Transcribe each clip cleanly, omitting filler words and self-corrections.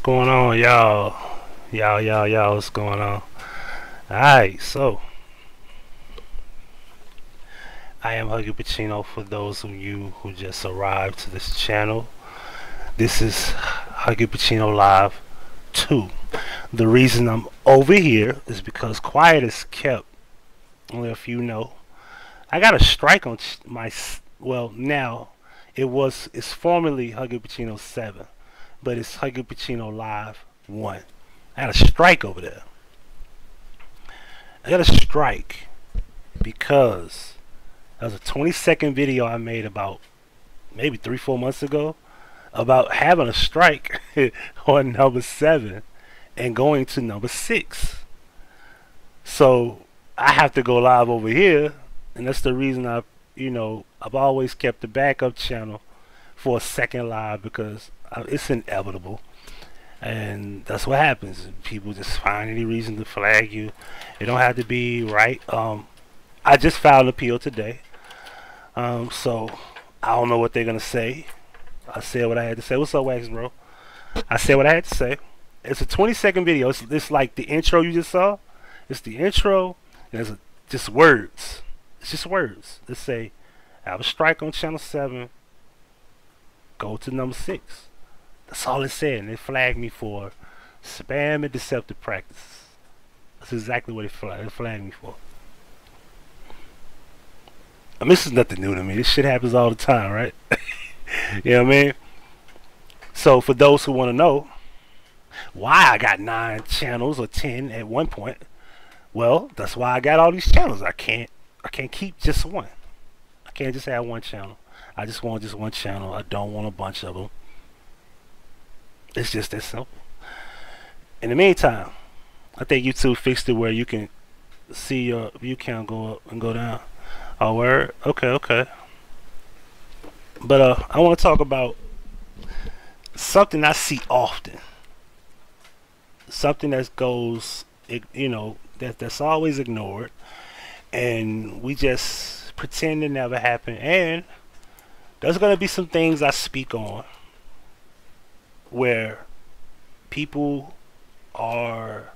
going on, y'all? Y'all, what's going on? Alright, so I am Huggie Pacino for those of you who just arrived to this channel. This is Huggie Pacino Live 2. The reason I'm over here is because quiet is kept. Only a few know. I got a strike on well, now it's formerly Huggie Pacino 7, but it's Huggie Pacino Live 1. I got a strike over there. I got a strike because that was a 20-second video I made about maybe 3-4 months ago about having a strike on number 7 and going to number 6. So I have to go live over here, and that's the reason I've always kept the backup channel for a second live, because it's inevitable. And that's what happens. People just find any reason to flag you. It don't have to be right. I just filed an appeal today. So I don't know what they're gonna say. I said what I had to say. What's up, Wax bro? I said what I had to say. It's a 20-second video. It's like the intro you just saw. It's the intro, and it's just words. It's just words. Let's say I have a strike on channel 7. Go to number 6. That's all it said, and they flagged me for spam and deceptive practices. That's exactly what it flagged me for. I mean, this is nothing new to me. This shit happens all the time, right? You know what I mean? So for those who want to know why I got 9 channels or 10 at one point, well, that's why I got all these channels. I can't keep just one. I can't just have one channel. I just want just one channel. I don't want a bunch of them. It's just that simple. In the meantime, I think YouTube fixed it where you can see your view count go up and go down. Oh, word? Okay. But I want to talk about something I see often. Something that goes, that's always ignored, and we just pretend it never happened. And there's gonna be some things I speak on where people are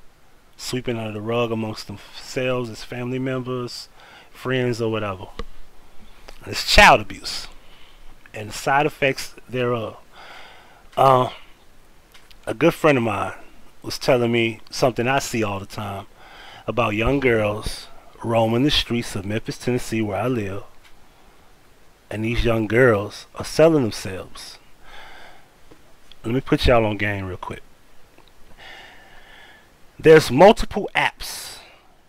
sweeping under the rug amongst themselves as family members, friends, or whatever. And it's child abuse and the side effects thereof. A good friend of mine was telling me something I see all the time about young girls roaming the streets of Memphis, Tennessee, where I live, and these young girls are selling themselves. Let me put y'all on game real quick. There's multiple apps.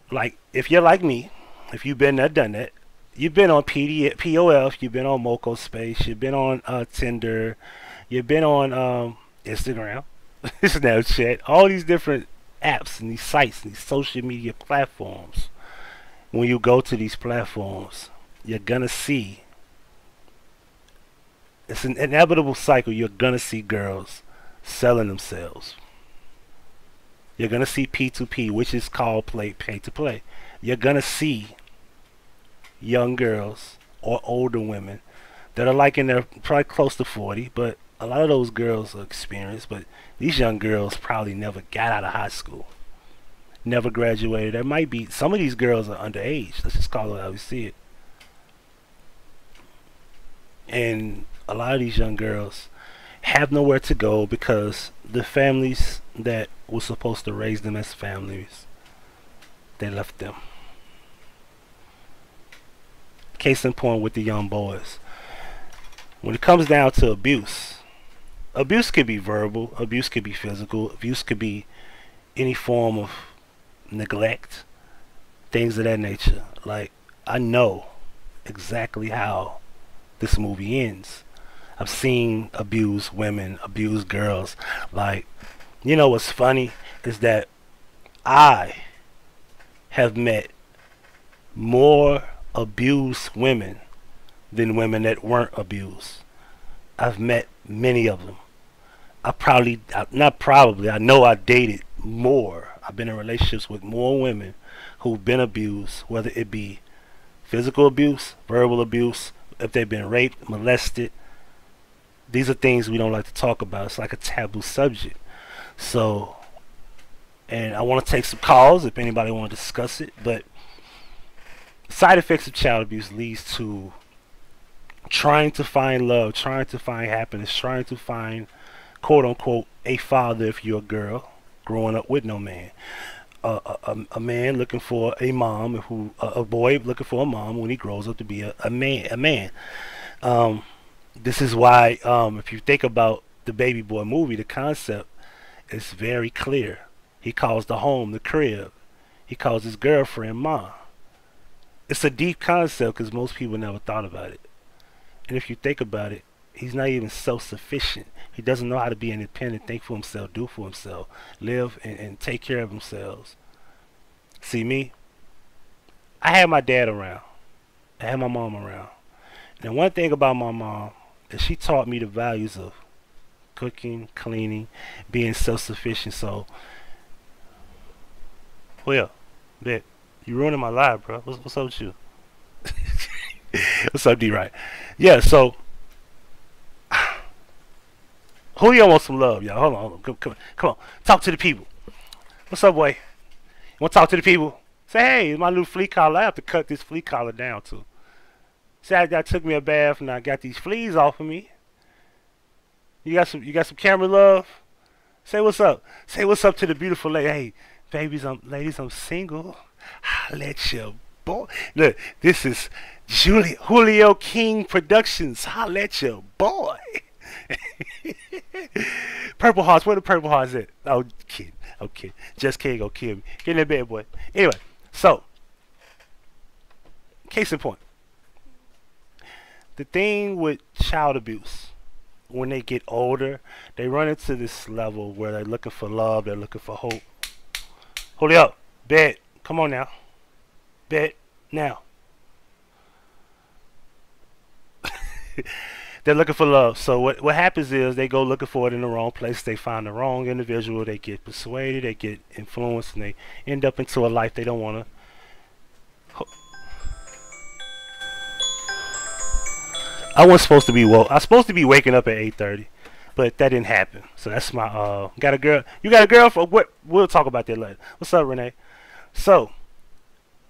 Like, if you're like me, if you've been there, done that, you've been on POF, you've been on Moco Space, you've been on Tinder, you've been on Instagram, Snapchat, all these different apps and these sites and these social media platforms. When you go to these platforms, you're gonna see, it's an inevitable cycle. You're gonna see girls selling themselves. You're gonna see P2P, which is called pay to play. You're gonna see young girls or older women that are like in their probably close to 40, but a lot of those girls are experienced, but these young girls probably never got out of high school, never graduated. There might be some of these girls are underage. Let's just call it how we see it. And a lot of these young girls have nowhere to go because the families that were supposed to raise them as families, they left them. Case in point with the young boys. When it comes down to abuse, abuse could be verbal, abuse could be physical, abuse could be any form of neglect, things of that nature. Like, I know exactly how this movie ends. I've seen abused women, abused girls. Like, what's funny is that I have met more abused women than women that weren't abused. I've met many of them. I know I dated more. I've been in relationships with more women who've been abused, whether it be physical abuse, verbal abuse, if they've been raped, molested. These are things we don't like to talk about. It's like a taboo subject. So, and I want to take some calls if anybody want to discuss it. But side effects of child abuse leads to trying to find love, trying to find happiness, trying to find quote unquote a father if you're a girl growing up with no man. A man looking for a mom, a boy looking for a mom when he grows up to be a man. Um, this is why, if you think about the Baby Boy movie, the concept is very clear. He calls the home the crib. He calls his girlfriend mom. It's a deep concept because most people never thought about it. And if you think about it, he's not even self-sufficient. He doesn't know how to be independent, think for himself, do for himself, live and take care of themselves. See me? I had my dad around. I had my mom around. And one thing about my mom is she taught me the values of cooking, cleaning, being self-sufficient. So, well, bet you ruining my life, bro. What's up with you? What's up, D? Right? Yeah. So, Julio wants some love, y'all. Hold on. Come on. Talk to the people. What's up, boy? You want to talk to the people? Say, hey, my new flea collar. I have to cut this flea collar down too. Say, I took me a bath and I got these fleas off of me. You got some camera love. Say what's up. Say what's up to the beautiful lady. Hey, ladies, I'm single. Let your boy. Look, this is Julio King Productions. Holla at your boy. Purple Hearts, where the Purple Hearts at? Oh, kidding. Okay, just kidding. Go kill me. Get in that bed, boy. Anyway, so case in point, the thing with child abuse, when they get older, they run into this level where they're looking for love, they're looking for hope. Hold it up, bed. Come on now, bed now. They're looking for love. So what happens is they go looking for it in the wrong place. They find the wrong individual. They get persuaded. They get influenced, and they end up into a life they don't want to. I was supposed to be woke. I was supposed to be waking up at 8:30, but that didn't happen. So that's my got a girl. You got a girl for what? We'll talk about that later. What's up, Renee? So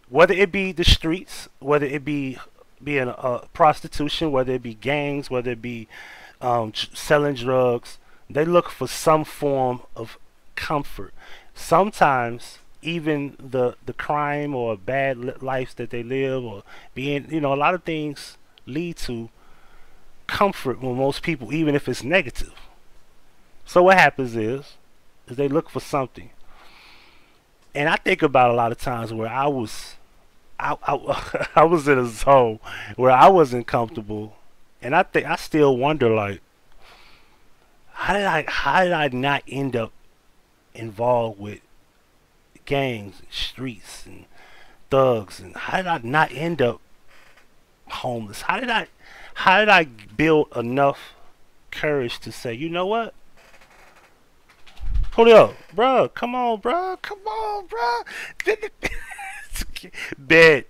whether it be the streets, whether it be being prostitution, whether it be gangs, whether it be selling drugs, they look for some form of comfort. Sometimes even the crime or bad lives that they live, or being, a lot of things lead to comfort with most people, even if it's negative. So what happens is they look for something. And I think about a lot of times where I was in a zone where I wasn't comfortable, and I still wonder, like, how did I not end up involved with gangs, and streets, and thugs, and how did I not end up homeless? How did I build enough courage to say, you know what? Hold it up, bro. Come on, bro. Bed.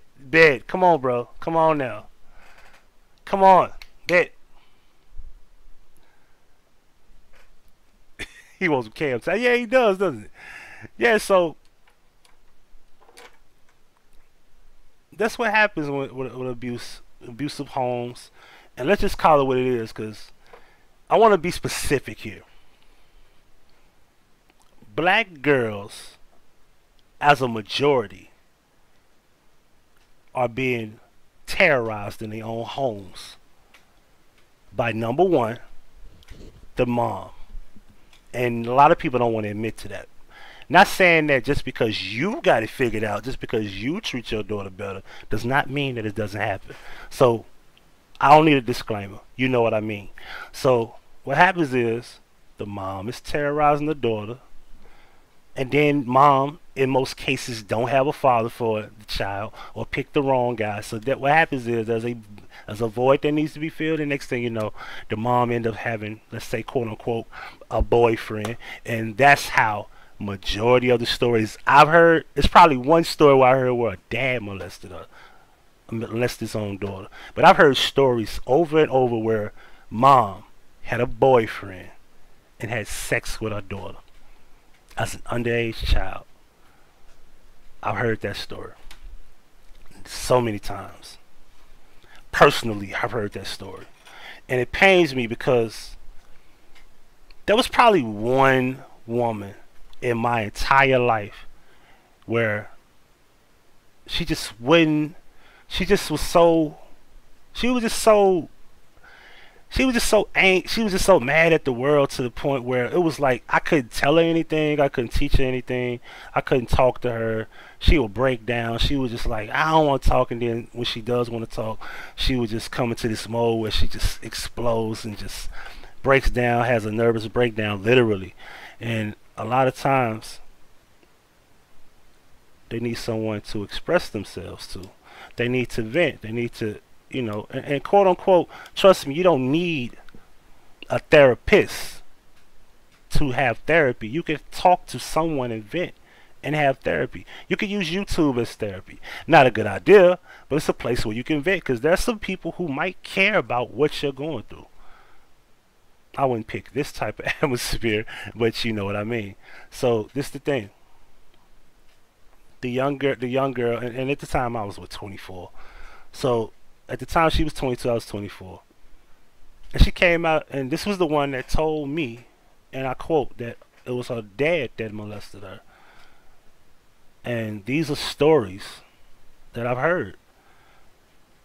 Come on, bro. Come on now. Come on. Bed. He wants some cam time. Yeah, he does, doesn't he? Yeah, so that's what happens with abusive homes. And let's just call it what it is, because I want to be specific here. Black girls, as a majority, are being terrorized in their own homes by, number one, the mom. And a lot of people don't want to admit to that. Not saying that just because you got it figured out, just because you treat your daughter better, does not mean that it doesn't happen. So I don't need a disclaimer. You know what I mean. So what happens is the mom is terrorizing the daughter, and then mom, in most cases, don't have a father for the child, or pick the wrong guy. So that what happens is there's a void that needs to be filled, and next thing you know, the mom end up having, let's say, quote unquote, a boyfriend. And that's how majority of the stories I've heard. It's probably one story where I heard where a dad molested his own daughter. But I've heard stories over and over where mom had a boyfriend and had sex with her daughter. as an underage child. I've heard that story so many times. Personally, I've heard that story. And it pains me because there was probably one woman in my entire life where she just wouldn't, she just was so, she was just so, she was just so angry, she was just so mad at the world to the point where it was like I couldn't tell her anything, I couldn't teach her anything, I couldn't talk to her. She would break down. She was just like, I don't want to talk, and then when she does want to talk, she would just come into this mode where she just explodes and just breaks down, has a nervous breakdown, literally. And a lot of times, they need someone to express themselves to. They need to vent. They need to, you know, and quote unquote, trust me, you don't need a therapist to have therapy. You can talk to someone and vent and have therapy. You can use YouTube as therapy. Not a good idea, but it's a place where you can vent, because there's some people who might care about what you're going through. I wouldn't pick this type of atmosphere, but you know what I mean. So this is the thing. The young girl, and at the time I was 24. So at the time she was 22, I was 24. And she came out, and this was the one that told me, and I quote, that it was her dad that molested her. And these are stories that I've heard.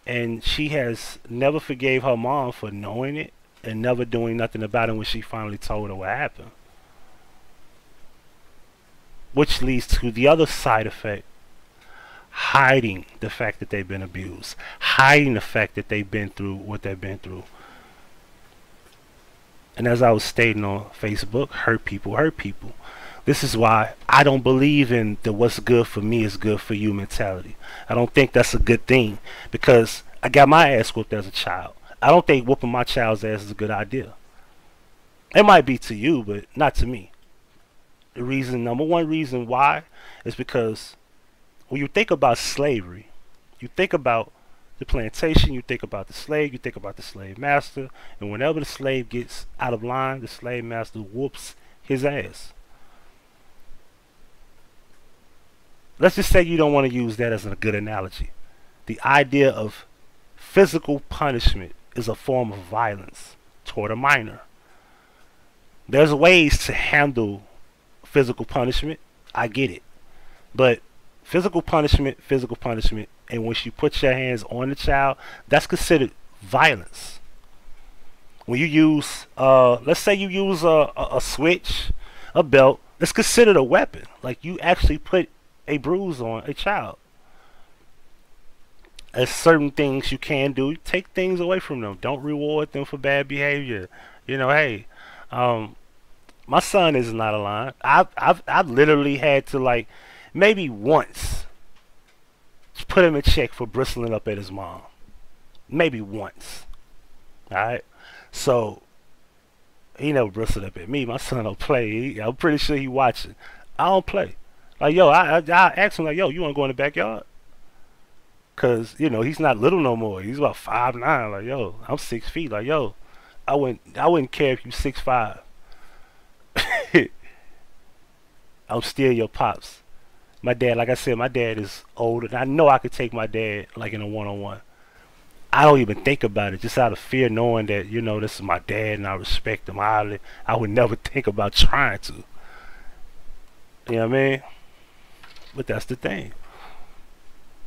And she has never forgave her mom for knowing it and never doing nothing about it when she finally told her what happened. Which leads to the other side effect. Hiding the fact that they've been abused. Hiding the fact that they've been through what they've been through. And as I was stating on Facebook, hurt people hurt people. This is why I don't believe in the what's good for me is good for you mentality. I don't think that's a good thing, because I got my ass whooped as a child. I don't think whooping my child's ass is a good idea. It might be to you, but not to me. The reason, number one reason why, is because when you think about slavery, you think about the plantation, you think about the slave, you think about the slave master, and whenever the slave gets out of line, the slave master whoops his ass. Let's just say you don't want to use that as a good analogy. The idea of physical punishment is a form of violence toward a minor. There's ways to handle physical punishment. I get it. But physical punishment, and once you put your hands on the child, that's considered violence. When you use, let's say you use a switch, a belt, it's considered a weapon. Like, you actually put a bruise on a child. There's certain things you can do. Take things away from them. Don't reward them for bad behavior. You know, hey, my son is not alive. I've literally had to, like, maybe once put him in check for bristling up at his mom. Maybe once. Alright? So he never bristled up at me. My son don't play. I'm pretty sure he watching. I don't play. Like, yo, I asked him, like, yo, you want to go in the backyard? Because, you know, he's not little no more. He's about 5'9". Like, yo, I'm 6 feet. Like, yo, I wouldn't care if you 6'5". I'm still your pops. My dad, like I said, my dad is older. I know I could take my dad, like, in a one-on-one. I don't even think about it, just out of fear, knowing that, you know, this is my dad and I respect him. I would never think about trying to. You know what I mean? But that's the thing.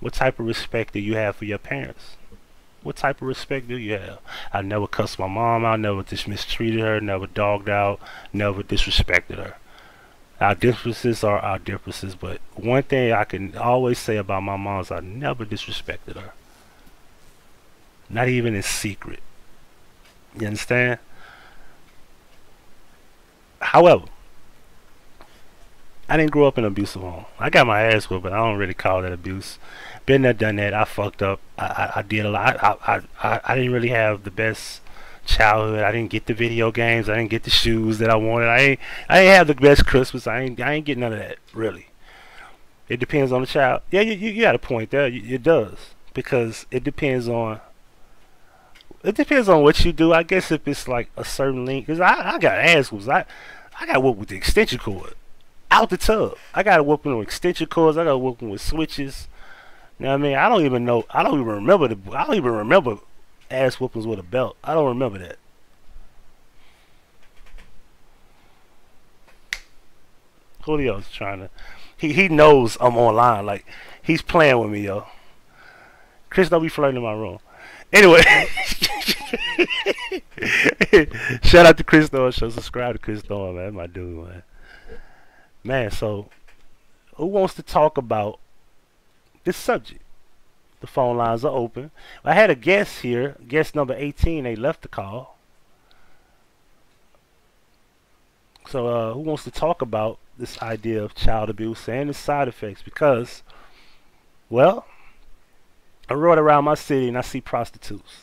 What type of respect do you have for your parents? What type of respect do you have? I never cussed my mom out, never mistreated her, never dogged out, never disrespected her. Our differences are our differences, but one thing I can always say about my mom is I never disrespected her. Not even in secret. You understand? However, I didn't grow up in an abusive home. I got my ass whooped, but I don't really call that abuse. Been there, done that. I fucked up. I did a lot. I didn't really have the best childhood. I didn't get the video games. I didn't get the shoes that I wanted. I ain't have the best Christmas. I ain't get none of that, really. It depends on the child. Yeah, you got a point there. It does, because it depends on what you do. I guess if it's like a certain length, because I got ass whoops. I got whooped with the extension cord. out the tub. I got to whoop them with extension cords. I got to whoop them with switches. You know what I mean? I don't even know. I don't even remember I don't even remember ass whoopings with a belt. I don't remember that. Julio's trying to. He knows I'm online. Like, he's playing with me, yo. Chris, don't be flirting in my room. Anyway, shout out to Chris Thorne Show. Subscribe to Chris Thorne, man. That's my dude, man. Man, so who wants to talk about this subject? The phone lines are open. I had a guest here, guest number 18. They left the call. So who wants to talk about this idea of child abuse and its side effects? Because, well, I rode around my city and I see prostitutes.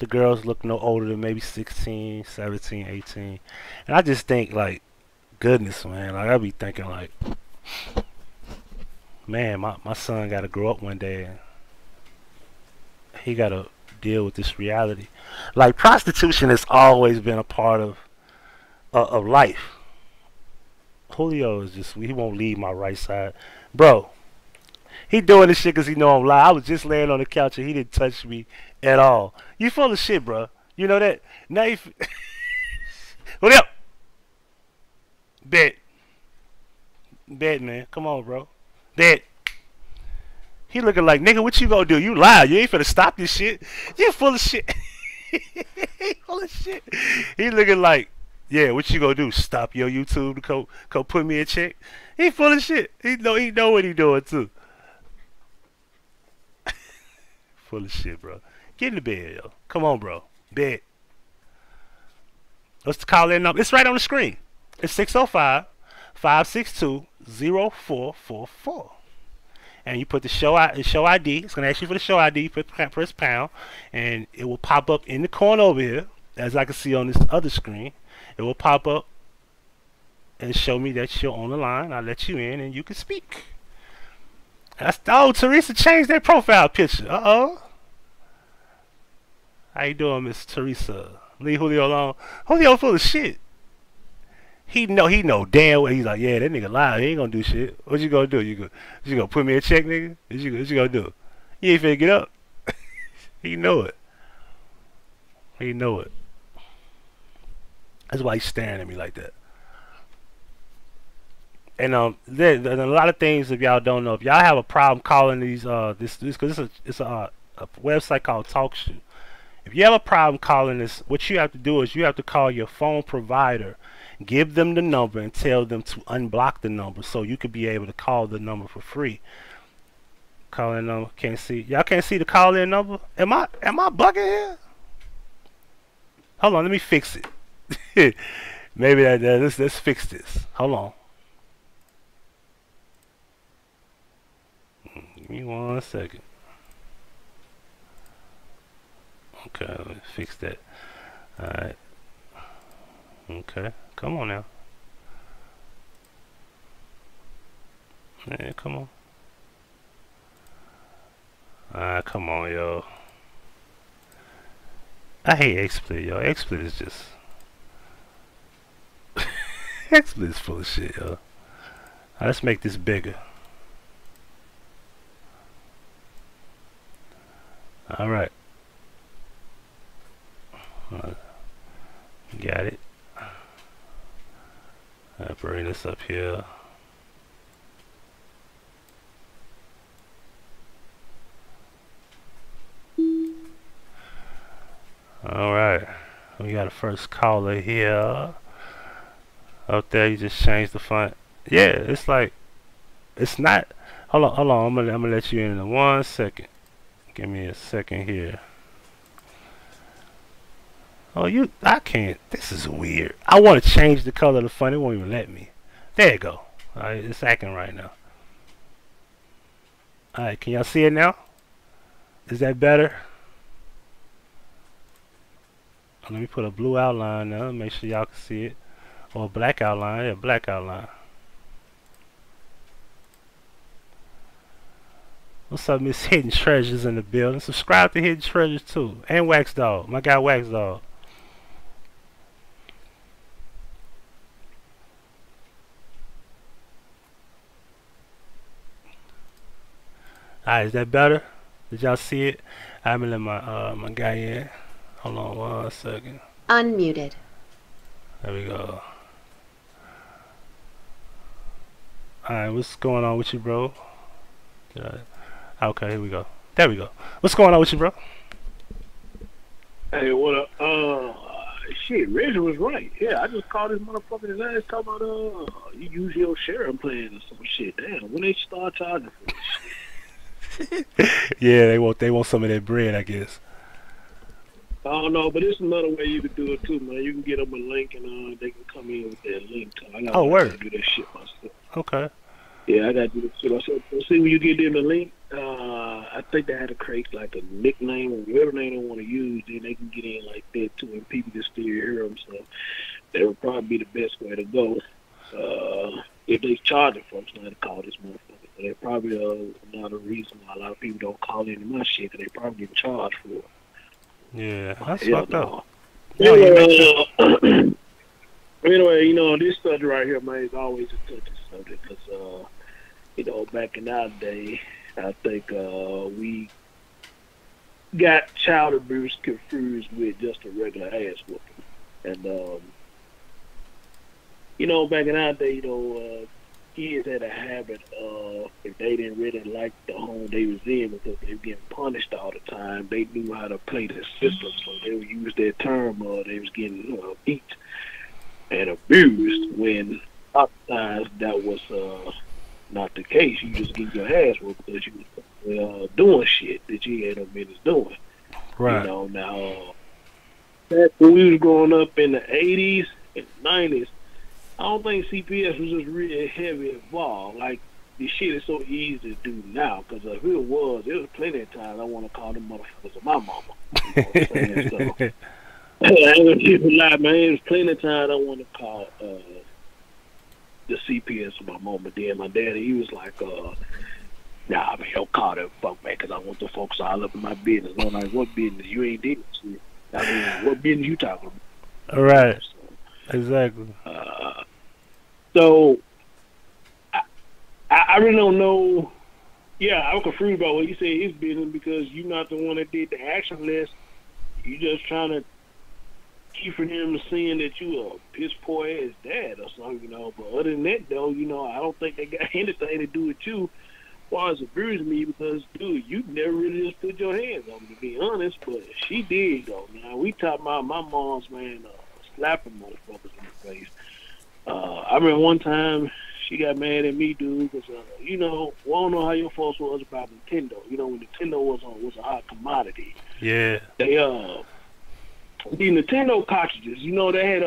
The girls look no older than maybe 16, 17, 18. And I just think, like, goodness, man. Like, I be thinking, like, man, my son got to grow up one day and he got to deal with this reality. Like, prostitution has always been a part of life. Julio is just, he won't leave my right side. Bro, he doing this shit because he know I'm lying. I was just laying on the couch and he didn't touch me at all. You full of shit, bro. You know that? Now you... Julio! Bet. Bet, man. Come on, bro. Bet. He looking like, nigga, what you gonna do? You lie. You ain't finna stop this shit. You full of shit. He full of shit. He looking like, yeah, what you gonna do? Stop your YouTube to go put me a check? He full of shit. He know what he doing too. Full of shit, bro. Get in the bed, yo. Come on, bro. Bed. What's the call in number? It's right on the screen. It's 605-562-0444. And you put the show ID. It's gonna ask you for the show ID. You press pound, and it will pop up in the corner over here, as I can see on this other screen. It will pop up and show me that you're on the line. I'll let you in, and you can speak. Oh, Teresa changed their profile picture. Uh-oh. How you doing, Miss Teresa? Leave Julio alone. Julio full of shit. He know damn well. He's like, yeah, that nigga lying. He ain't gonna do shit. What you gonna do? You gonna put me a check, nigga? What you gonna do? You ain't finna get up. He know it. He know it. That's why he's staring at me like that. And there's a lot of things, if y'all don't know, if y'all have a problem calling these this because it's a website called TalkShoe. If you have a problem calling this, what you have to do is you have to call your phone provider, give them the number, and tell them to unblock the number so you could be able to call the number for free. Calling number, can't see. Y'all can't see the call in number. Am I bugging here? Hold on, let me fix it. Maybe let's fix this. Hold on. Give me 1 second. Okay, let me fix that. Alright. Okay, come on now. Yeah, come on. Alright, come on, yo. I hate XSplit, yo. XSplit is just... XSplit is full of shit, yo. Alright, let's make this bigger. Alright. Got it. I'll bring this up here. Alright. We got a first caller here. Up there, you just change the font. Yeah, it's like, it's not. Hold on. I'm gonna let you in 1 second. Give me a second here. Oh, I can't. This is weird. I want to change the color of the font. It won't even let me. There you go. Alright, it's acting right now. Alright, can y'all see it now? Is that better? Let me put a blue outline now. Make sure y'all can see it. Or a black outline. Yeah, black outline. What's up, Miss Hidden Treasures in the building? Subscribe to Hidden Treasures too. And Wax Dog. My guy Wax Dog. Alright, is that better? Did y'all see it? I'm gonna let my guy in. Hold on 1 second. Unmuted. There we go. Alright, what's going on with you, bro? Okay, here we go. There we go. What's going on with you, bro? Hey, what up? Shit, Reggie was right. Yeah, I just called this motherfucker his ass talking about, you use your sharing plan or some shit. Damn, when they start charging for this shit? Yeah, they want some of that bread, I guess. I don't know, but it's another way you could do it too, man. You can get them a link and they can come in with that link. I gotta Oh, learn how word. to do that shit myself. Okay. Yeah, I gotta do that shit myself. So see, when you get them the link, I think they had to create like a nickname or whatever name they want to use, then they can get in like that too, and people can still hear them. So that would probably be the best way to go. If they charging folks not to call this motherfucker, so they probably another reason why a lot of people don't call into my shit, because they probably get charged for it. Yeah, that's Hell fucked up. no. No, you make sense. Anyway, this subject right here, man, is always a touchy subject because, back in our day, I think we got child abuse confused with just a regular ass whooping. And, back in our day, kids had a habit of, if they didn't really like the home they was in because they were getting punished all the time, they knew how to play the system. So they would use that term, they was getting beat and abused, when oftentimes that was not the case. You just get your ass whooped because you was doing shit that you had no business doing. Right. Now, back when we was growing up in the 80s and 90s, I don't think CPS was just really heavy involved. Like, the shit is so easy to do now, because if it was plenty of times I want to call them motherfuckers my mama. You know what I'm saying? So, I ain't gonna keep it lie, man. There's plenty of times I want to call the CPS my mama. Then my daddy, he was like, nah, man, don't call that fuck, man, because I want the folks all up in my business. I'm like, what business? You ain't did shit. I mean, what business you talking about? All right. Exactly. So I really don't know. Yeah, I'm confused about what you say his business, because you're not the one that did the action list. You just trying to keep from him seeing that you a piss poor ass dad or something, But other than that, though, I don't think they got anything to do with you as far as abusing me, because, dude, you never really just put your hands on me, to be honest. But she did, though. Now, we talking about my mom's, man, slapping motherfuckers in the face. I remember one time she got mad at me, dude, because, we don't know how your folks was about Nintendo. When Nintendo was a hot commodity. Yeah. They, the Nintendo cartridges, they had,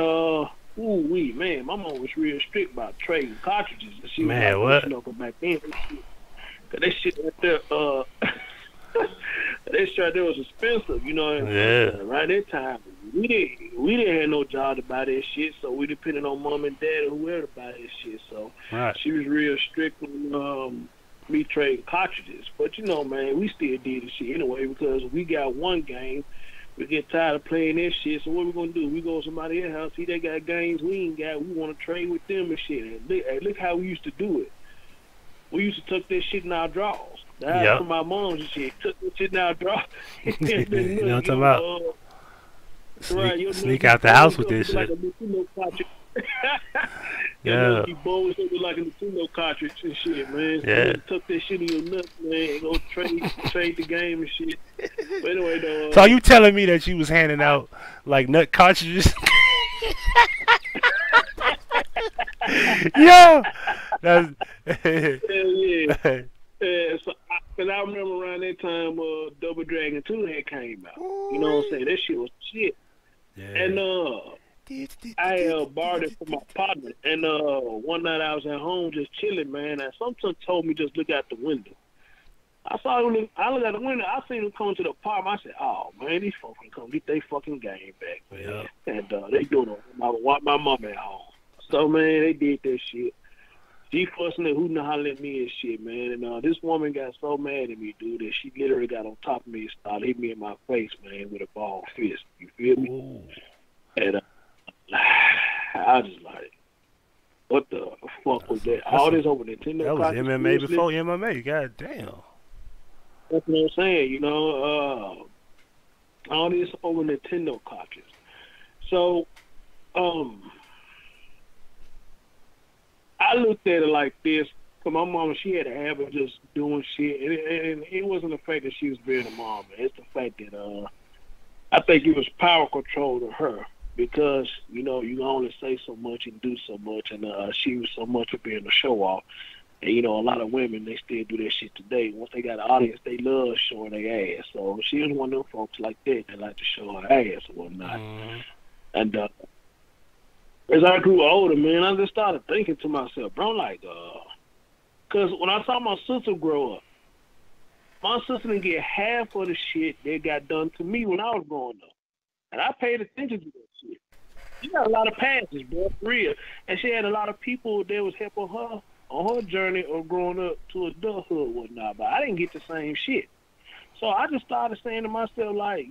man, my mom was real strict about trading cartridges. She was Man, like, what? Cause back then, that shit right there, that shit right there was expensive, Yeah. Right that time, we didn't have no job to buy that shit, so we depended on mom and dad or whoever to buy that shit. So Right. she was real strict on me trading cartridges. But man, we still did the shit anyway, because we got one game. We get tired of playing that shit, so what we gonna do? We go to somebody else's house, see they got games we ain't got, we wanna trade with them and shit. And look how we used to do it. We used to tuck that shit in our drawers. The house from my mom's and shit, took that shit in our drawers. You know what I'm talking about? Sneak out the house with this shit. Yeah, you bold something like a Nintendo cartridge and shit, man. So Yeah. tuck that shit in your nuts, man, and go trade the game and shit. But anyway, though. So are you telling me that you was handing out like nut cartridges? Yeah. That's yeah. So, cause I remember around that time, Double Dragon 2 had came out. You know what I'm saying? That shit was shit. Yeah. And I borrowed it from my partner. And one night I was at home just chilling, man. And something told me just look out the window. I looked out the window. I seen them come to the apartment. I said, "Oh man, these folks can come get their fucking game back, man." Yeah. And they doing it. My mom at home. So man, they did that shit. She fussing and hooting and hollering at me and shit, man. And this woman got so mad at me, dude, that she literally got on top of me and started hitting me in my face, man, with a ball fist. You feel me? Ooh. And I was just like, what the fuck was that? All this over Nintendo. That was MMA before MMA. God damn. That's what I'm saying. All these over Nintendo cartridges. So, um, I looked at it like this. Cause my mama, she had a habit of just doing shit, and it wasn't the fact that she was being a mom. It's the fact that I think it was power control to her because you can only say so much and do so much, and she was so much of being a show off. And a lot of women they still do that shit today. Once they got an audience, they love showing their ass. So she was one of them folks like that that like to show her ass or whatnot. Mm-hmm. And as I grew older, man, I just started thinking to myself, bro, like, because when I saw my sister grow up, my sister didn't get half of the shit that got done to me when I was growing up. And I paid attention to that shit. She got a lot of passes, bro, for real. And she had a lot of people that was helping her on her journey of growing up to adulthood and whatnot. But I didn't get the same shit. So I just started saying to myself, like,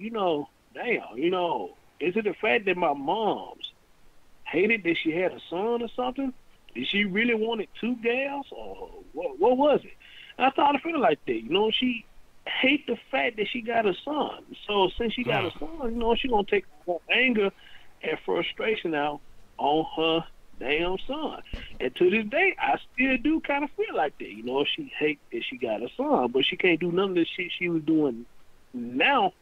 damn, is it the fact that my mom's hated that she had a son or something? Did she really wanted two gals, or what was it? And I started feeling like that. She hate the fact that she got a son. So since she got a son, she gonna take her anger and frustration out on her damn son. And to this day, I still do kind of feel like that. She hate that she got a son, but she can't do none of the shit she was doing now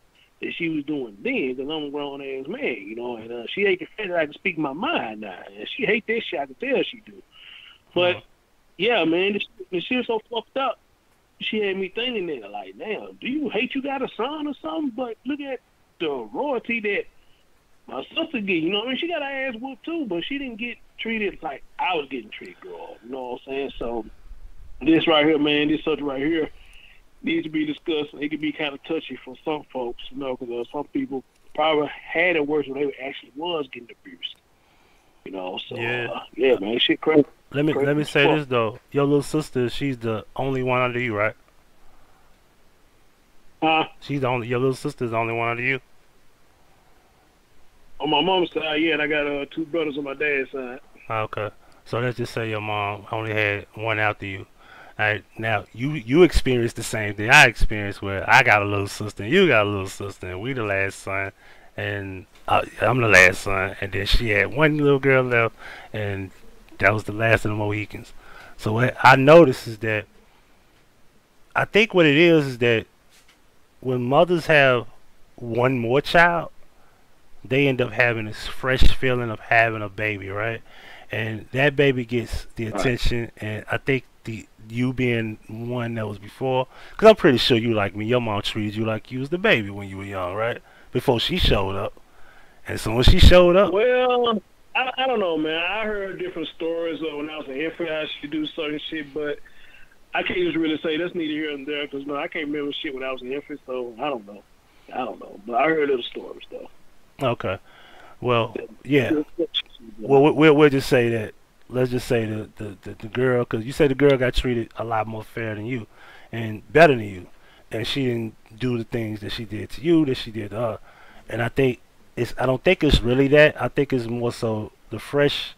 that she was doing then, because I'm a grown ass man, and she hate the fact that I can speak my mind now, and she hate that shit. I can tell she do. But yeah, man, the shit was so fucked up. She had me thinking that, like, damn, do you hate you got a son or something? But look at the royalty that my sister get. She got her ass whooped too, but she didn't get treated like I was getting treated, girl. You know what I'm saying? So this right here, man, this subject right here needs to be discussed. It can be kind of touchy for some folks, because some people probably had it worse when they actually was getting abused. So yeah, man, shit crazy. Let me say this though. Your little sister, she's the only one under you, right? She's the only. Your little sister's the only one under you. On my mom's side, yeah, and I got two brothers on my dad's side. Okay. So let's just say your mom only had one after you. Alright, now you experienced the same thing I experienced, where I got a little sister and you got a little sister, and we the last son, and I'm the last son, and then she had one little girl left, and that was the last of the Mohicans. So what I noticed is that I think what it is that when mothers have one more child, they end up having this fresh feeling of having a baby, right? And that baby gets the attention, and I think the you being one that was before, because I'm pretty sure you like me, your mom treated you like you was the baby when you were young, right? Before she showed up, and so when she showed up, well, I don't know, man. I heard different stories of when I was an infant, I should do certain shit, but I can't just really say that's neither here nor there, because I can't remember shit when I was an infant, so I don't know. But I heard little stories though. okay, well, yeah. Well, we'll just say that. Let's just say the girl, because you said the girl got treated a lot more fair than you, and better than you, and she didn't do the things that she did to you that she did to her. And I think it's. I don't think it's really that. I think it's more so the fresh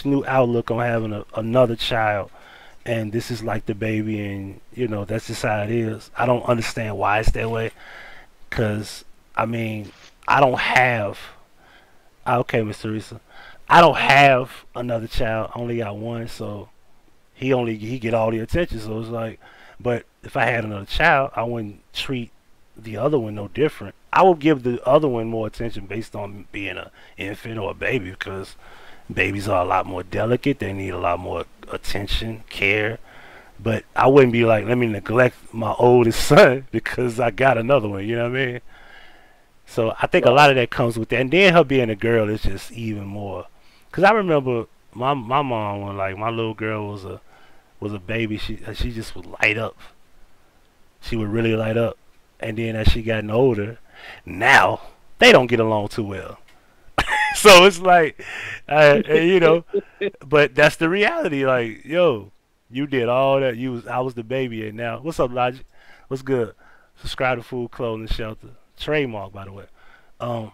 new outlook on having another child, and this is like the baby, and that's just how it is. I don't understand why it's that way, because I mean I don't have. Okay, Miss Teresa. I don't have another child. I only got one, so he get all the attention. So it's like, but if I had another child, I wouldn't treat the other one no different. I would give the other one more attention based on being an infant or a baby, because babies are a lot more delicate. They need a lot more attention, care. But I wouldn't be like, let me neglect my oldest son because I got another one. You know what I mean? So I think a lot of that comes with that. And then her being a girl is just even more. Cause I remember my mom when like my little girl was a baby. She just would light up. She would really light up. And then as she gotten older, now they don't get along too well. So it's like, but that's the reality. Like, yo, you did all that. I was the baby, and now what's up, Logic? What's good? Subscribe to Food, Clothing, Shelter. Trademark, by the way. Um,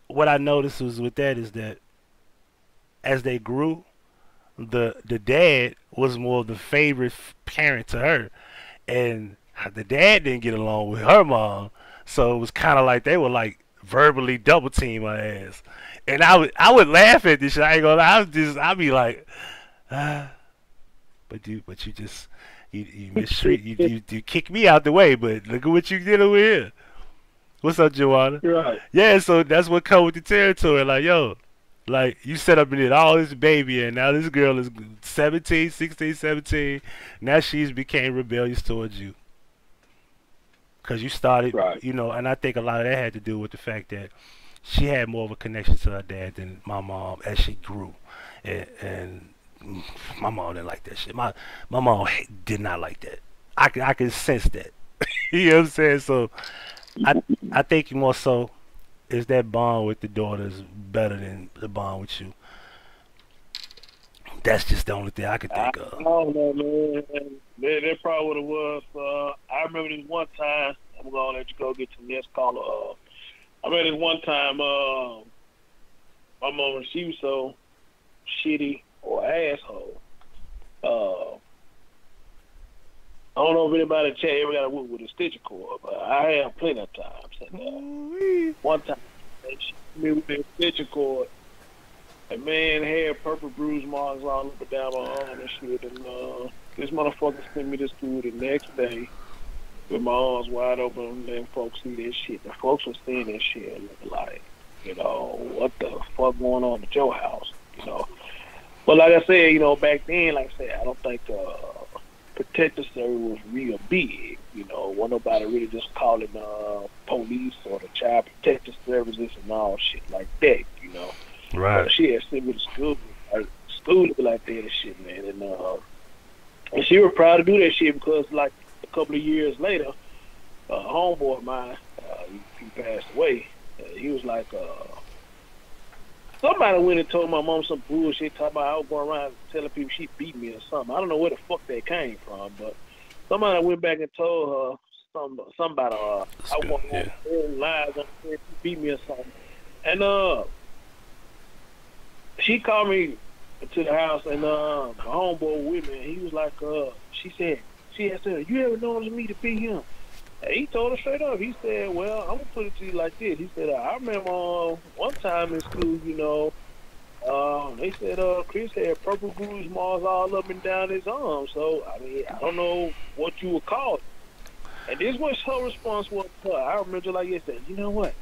what I noticed was with that is that as they grew, the dad was more of the favorite parent to her, and the dad didn't get along with her mom, so it was kind of like they were like verbally double team my ass, and I would laugh at this shit. I ain't gonna lie. I'd be like, ah, but you just you mistreat you kick me out the way, but look at what you did over here. What's up, Joanna? Right. Yeah, so that's what come with the territory. Like, yo, like you set up and did all this baby, and now this girl is 17, 16, 17. Now she's became rebellious towards you. Because you started, Right. and I think a lot of that had to do with the fact that she had more of a connection to her dad than my mom as she grew. And my mom didn't like that shit. My mom did not like that. I can sense that. You know what I'm saying? So I I think more so is that bond with the daughters better than the bond with you. That's just the only thing I could I think of. don't know, man. That probably what it was. I remember this one time. I'm gonna let you go get to the next caller. I remember this one time. My mom, she was so shitty or asshole. Uh, I don't know if anybody in the chat ever got a whoop with a stitcher cord, but I have plenty of times. And, Ooh-wee. one time, she hit me with a stitcher cord. And man had purple bruise marks all up and down my arm and shit. And this motherfucker sent me to school the next day with my arms wide open, and folks see this shit. The folks were seeing this shit and looking like, what the fuck going on at your house, But like I said, back then, like I said, I don't think protective service was real big. Wasn't nobody really just calling police or the child protective services and all shit like that. Right. She had sent me to school, like that and shit, man. And she was proud to do that shit because, like, a couple of years later, a homeboy of mine, he passed away. He was like, somebody went and told my mom some bullshit, talking about I was going around telling people she beat me or something. I don't know where the fuck that came from, but somebody went back and told her somebody I was going to lies on her, she beat me or something. And she called me to the house, and my homeboy with me, and he was like, she had said, you ever noticed me to beat him? And he told her straight up. He said, well, I'm going to put it to you like this. He said, I remember one time in school, they said Chris had purple bruise marks all up and down his arm. So, I mean, I don't know what you would call it. And this was her response was to her. I remember like yesterday, you know what?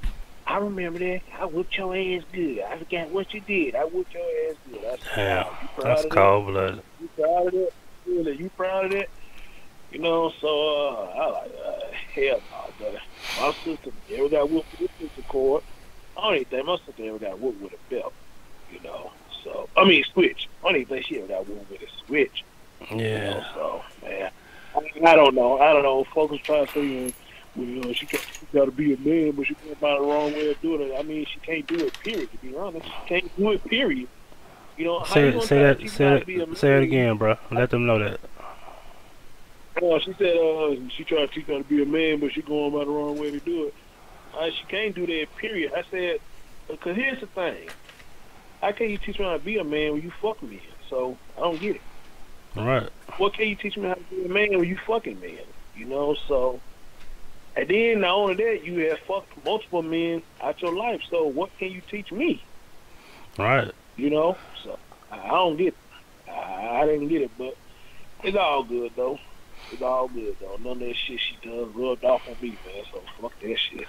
I remember that. I whooped your ass good. I forgot what you did. I whooped your ass good. I said, Yeah, wow, that's cold blooded. you proud of that? Really, you proud of that? So I like, hell no, but my sister never got whooped with a sister cord. I don't even think my sister ever got whooped with a belt, So, I mean, switch. I don't even think she ever got whooped with a switch. Yeah. So, man, I don't know. Folks try to say, she got to be a man, but she can't find the wrong way of doing it. I mean, she can't do it, period, to be honest. She can't do it, period. How you gonna try to teach her how to be a man? Say it again, bro. Let them know that. She said she tried to teach her how to be a man, but she going by the wrong way to do it. She can't do that, period. I said, because here's the thing. How can you teach me how to be a man when you fuck me? So, I don't get it. All right. What can you teach me how to be a man when you fucking man? So... And then not only that, you have fucked multiple men out your life. So what can you teach me? Right. So I don't get it. I didn't get it, but it's all good though. None of that shit she does rubbed off on me, man. So fuck that shit.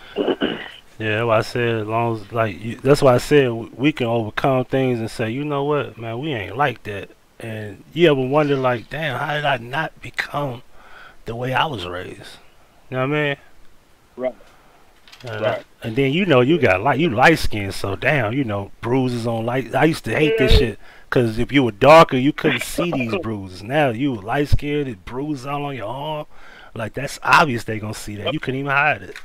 Yeah, that's why I said as long as that's why I said we can overcome things and say, you know what, man, we ain't like that. And you ever wonder like, damn, how did I not become the way I was raised? You know what I mean? Right. Right. And then you got you light skinned, so damn, bruises on light. I used to hate this shit because if you were darker, you couldn't see these bruises. Now you light skinned, it bruises all on your arm. Like that's obvious they gonna see that. You couldn't even hide it.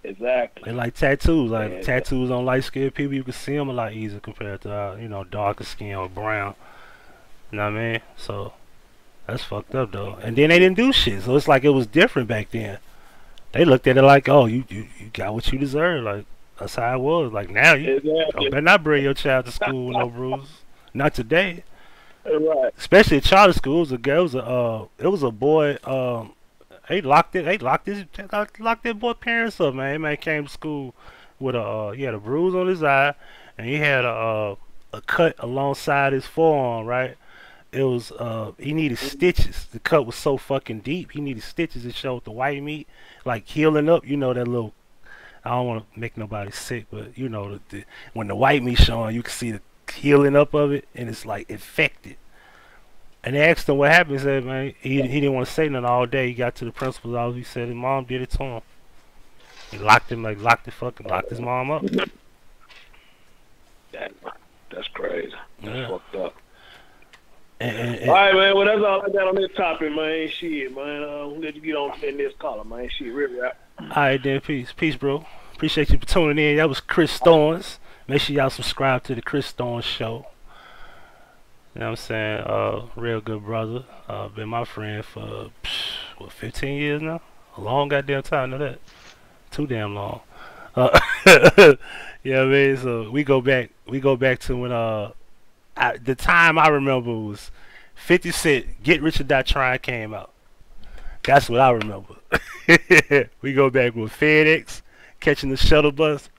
Exactly. They like tattoos. Like tattoos on light skinned people, you can see them a lot easier compared to darker skin or brown. You know what I mean? So that's fucked up though. And then they didn't do shit, so it's like it was different back then. They looked at it like, oh, you got what you deserve. Like, that's how it was. Like, now you better not bring your child to school with no bruises. Not today. Right. Especially at charter school, it was a boy. They locked that boy parents up, man. That man came to school with he had a bruise on his eye, and he had a cut alongside his forearm, right? It was he needed stitches. The cut was so fucking deep. He needed stitches to show the white meat, like healing up. You know that little. I don't want to make nobody sick, but you know when the white meat showing, you can see the healing up of it, and it's like infected. And they asked him what happened. He said, man, he didn't want to say nothing all day. He got to the principal's office. He said his mom did it to him. He locked him, like locked his mom up. That's crazy. That's Yeah. fucked up. And All right, man. Well, that's all I got on this topic, man. Shit, man. We'll let you get on to the next caller, man. Shit, rip rap. all right, then, peace, bro. Appreciate you for tuning in. That was Chris Thorns. Make sure y'all subscribe to the Chris Thorns Show. You know what I'm saying? Real good brother. Been my friend for, 15 years now? A long goddamn time, know that. Too damn long. Yeah, I mean, so we go back to when, the time I remember was 50 Cent, Get Rich or Die Trying came out. That's what I remember. We go back with FedEx, catching the shuttle bus.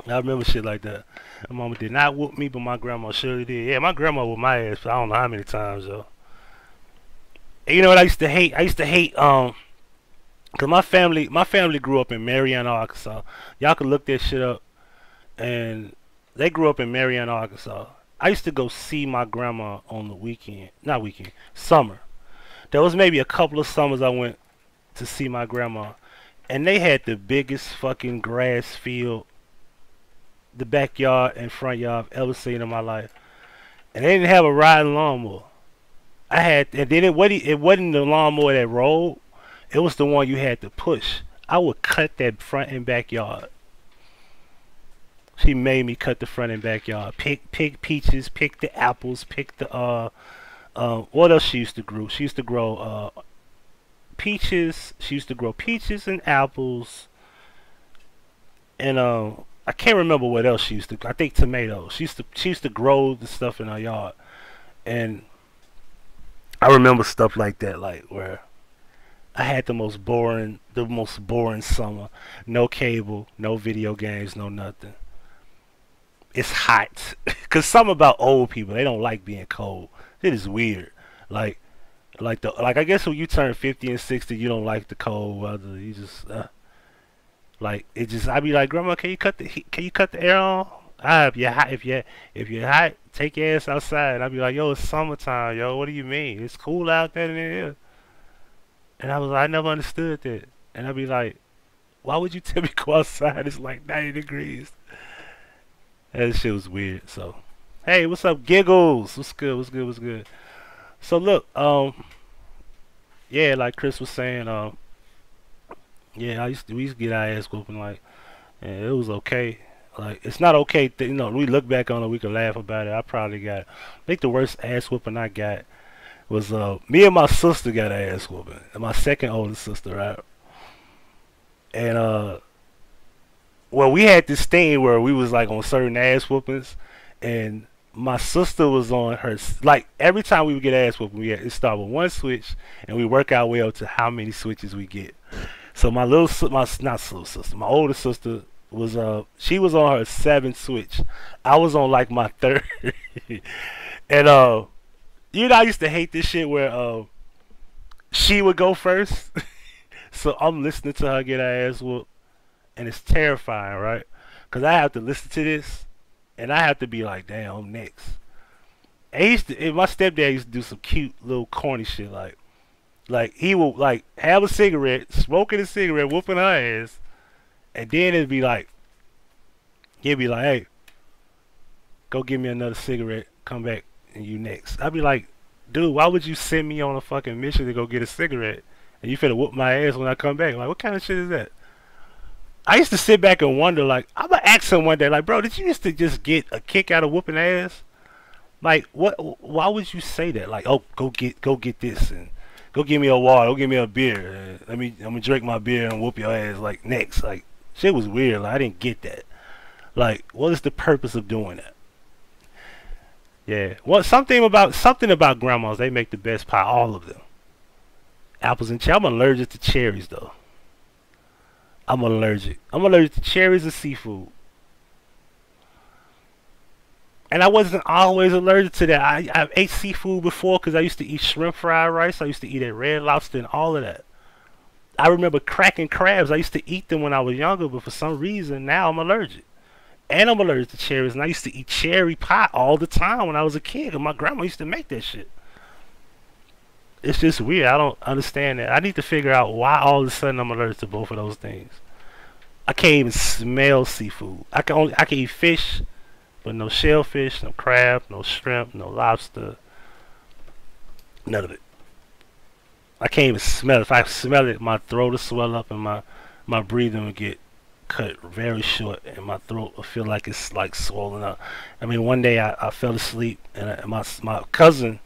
I remember shit like that. My mama did not whoop me, but my grandma surely did. Yeah, my grandma whooped my ass, but I don't know how many times though. And you know what I used to hate? I used to hate cause my family grew up in Marianna, Arkansas. Y'all can look that shit up, and they grew up in Marianna, Arkansas. I used to go see my grandma on the weekend, not weekend, summer. There was maybe a couple of summers I went to see my grandma, and they had the biggest fucking grass field, the backyard and front yard I've ever seen in my life. And they didn't have a riding lawnmower. And then it wasn't the lawnmower that rolled. It was the one you had to push. I would cut that front and backyard. She made me cut the front and backyard. Pick peaches, pick the apples, pick the what else she used to grow? She used to grow peaches. She used to grow peaches and apples, and I can't remember what else she used to. I think tomatoes. She used to grow the stuff in her yard, and I remember stuff like that, like where I had the most boring summer. No cable, no video games, no nothing. It's hot, cause something about old people, they don't like being cold. It is weird. Like I guess when you turn 50 and 60, you don't like the cold weather. You just like it. Just I be like, Grandma, can you cut the air on? If you're hot, if you're hot, take your ass outside. I'd be like, yo, it's summertime, yo. What do you mean? It's cool out there than it is. And I never understood that. And I'd be like, why would you tell me to go outside? It's like 90 degrees. That shit was weird. So, hey, what's up, Giggles? What's good? What's good? So look, yeah, like Chris was saying, yeah, we used to get our ass whooping, like, and it was okay. Like, it's not okay, we look back on it, we can laugh about it. I think the worst ass whooping I got was, me and my sister got an ass whooping, and my second oldest sister, right? And, well, we had this thing where we was, like, on certain ass whoopings, and my sister was on her, like, every time we would get ass whooping, it started with one switch, and we work our way up to how many switches we get. So my my older sister was she was on her seventh switch. I was on like my third. And I used to hate this shit where she would go first. So I'm listening to her get her ass whooped, and it's terrifying, right? Cause I have to listen to this, and I have to be like, damn, I'm next. And my stepdad used to do some cute little corny shit like he will like have a cigarette, smoking a cigarette, whooping her ass, and then he'd be like, hey, go give me another cigarette, come back, and you next. I'd be like, dude, why would you send me on a fucking mission to go get a cigarette, and you finna whoop my ass when I come back? Like, what kind of shit is that? I used to sit back and wonder, like, I'm gonna ask him one day, like, bro, did you used to just get a kick out of whooping ass? Like, what? Why would you say that? Like, oh, go get this, and go give me a water, go give me a beer. I'm gonna drink my beer and whoop your ass like next. Like, shit was weird. Like, I didn't get that. Like, what is the purpose of doing that? Yeah. Well, something about grandmas. They make the best pie. All of them. Apples and cherries. I'm allergic to cherries though. I'm allergic. I'm allergic to cherries and seafood. And I wasn't always allergic to that. I ate seafood before because I used to eat shrimp fried rice. I used to eat at Red Lobster and all of that. I remember cracking crabs. I used to eat them when I was younger, but for some reason now I'm allergic. And I'm allergic to cherries. And I used to eat cherry pie all the time when I was a kid. And my grandma used to make that shit. It's just weird. I don't understand that. I need to figure out why all of a sudden I'm allergic to both of those things. I can't even smell seafood. I can eat fish, but no shellfish, no crab, no shrimp, no lobster, none of it. I can't even smell it. If I smell it, my throat will swell up and my breathing will get cut very short, and my throat will feel like it's like swollen up. I mean, one day I fell asleep, and my cousin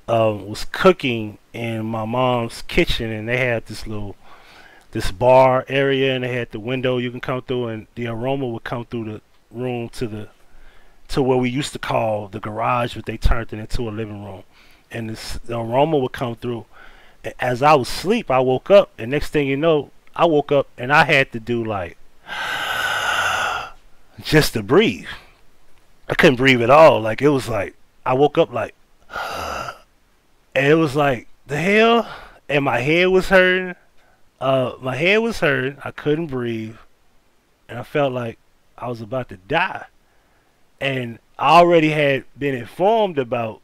was cooking in my mom's kitchen, and they had this bar area, and they had the window you can come through, and the aroma would come through the room to where we used to call the garage, but they turned it into a living room, and the aroma would come through. As I was asleep, I woke up, and next thing you know, I woke up and I had to do like just to breathe. I couldn't breathe at all. Like it was like I woke up like, and it was like the hell, and my head was hurting. My head was hurting. I couldn't breathe, and I felt like I was about to die. And I already had been informed about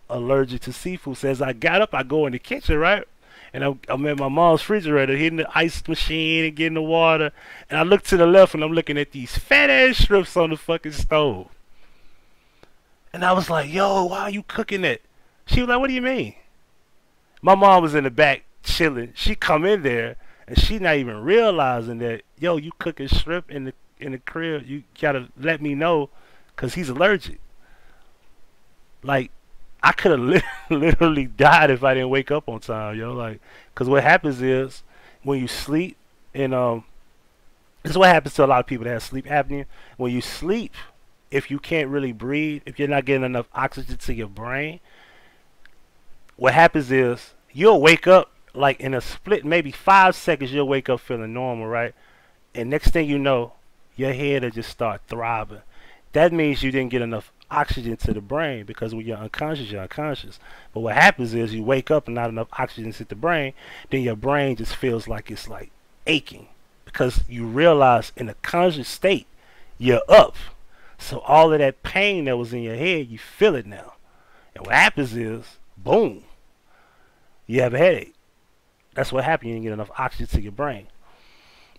allergic to seafood. So as I got up, I go in the kitchen, right? And I'm at my mom's refrigerator, hitting the ice machine and getting the water. And I look to the left, and I'm looking at these fat ass strips on the fucking stove. And I was like, yo, why are you cooking that? She was like, what do you mean? My mom was in the back chilling. She come in there, and she not even realizing that, yo, you cooking shrimp in the crib. You gotta let me know, cause he's allergic. Like, I could have literally died if I didn't wake up on time, yo. Like, cause what happens is when you sleep, and this is what happens to a lot of people that have sleep apnea. When you sleep, if you can't really breathe, if you're not getting enough oxygen to your brain, what happens is you'll wake up like in a split, maybe 5 seconds. You'll wake up feeling normal, right? And next thing you know, your head will just start throbbing. That means you didn't get enough oxygen to the brain, because when you're unconscious, you're unconscious. But what happens is you wake up and not enough oxygen to the brain, then your brain just feels like it's like aching, because you realize in a conscious state you're up. So all of that pain that was in your head, you feel it now. And what happens is, boom, you have a headache. That's what happened. You didn't get enough oxygen to your brain.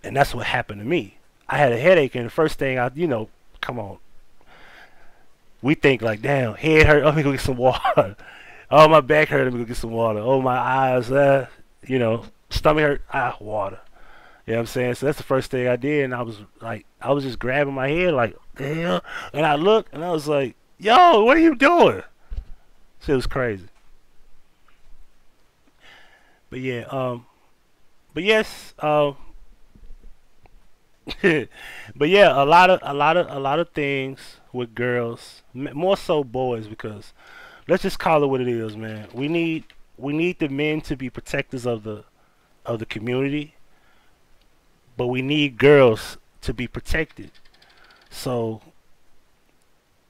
And that's what happened to me. I had a headache, and the first thing come on. We think like, damn, head hurt, let me go get some water. Oh, my back hurt, let me go get some water. Oh, my eyes, stomach hurt, water. You know what I'm saying? So that's the first thing I did, and I was just grabbing my head like, damn. And I looked, and I was like, yo, what are you doing? Shit was crazy. But yeah, but yes, but yeah, a lot of things with girls, more so boys, because let's just call it what it is, man. We need the men to be protectors of the community, but we need girls to be protected. So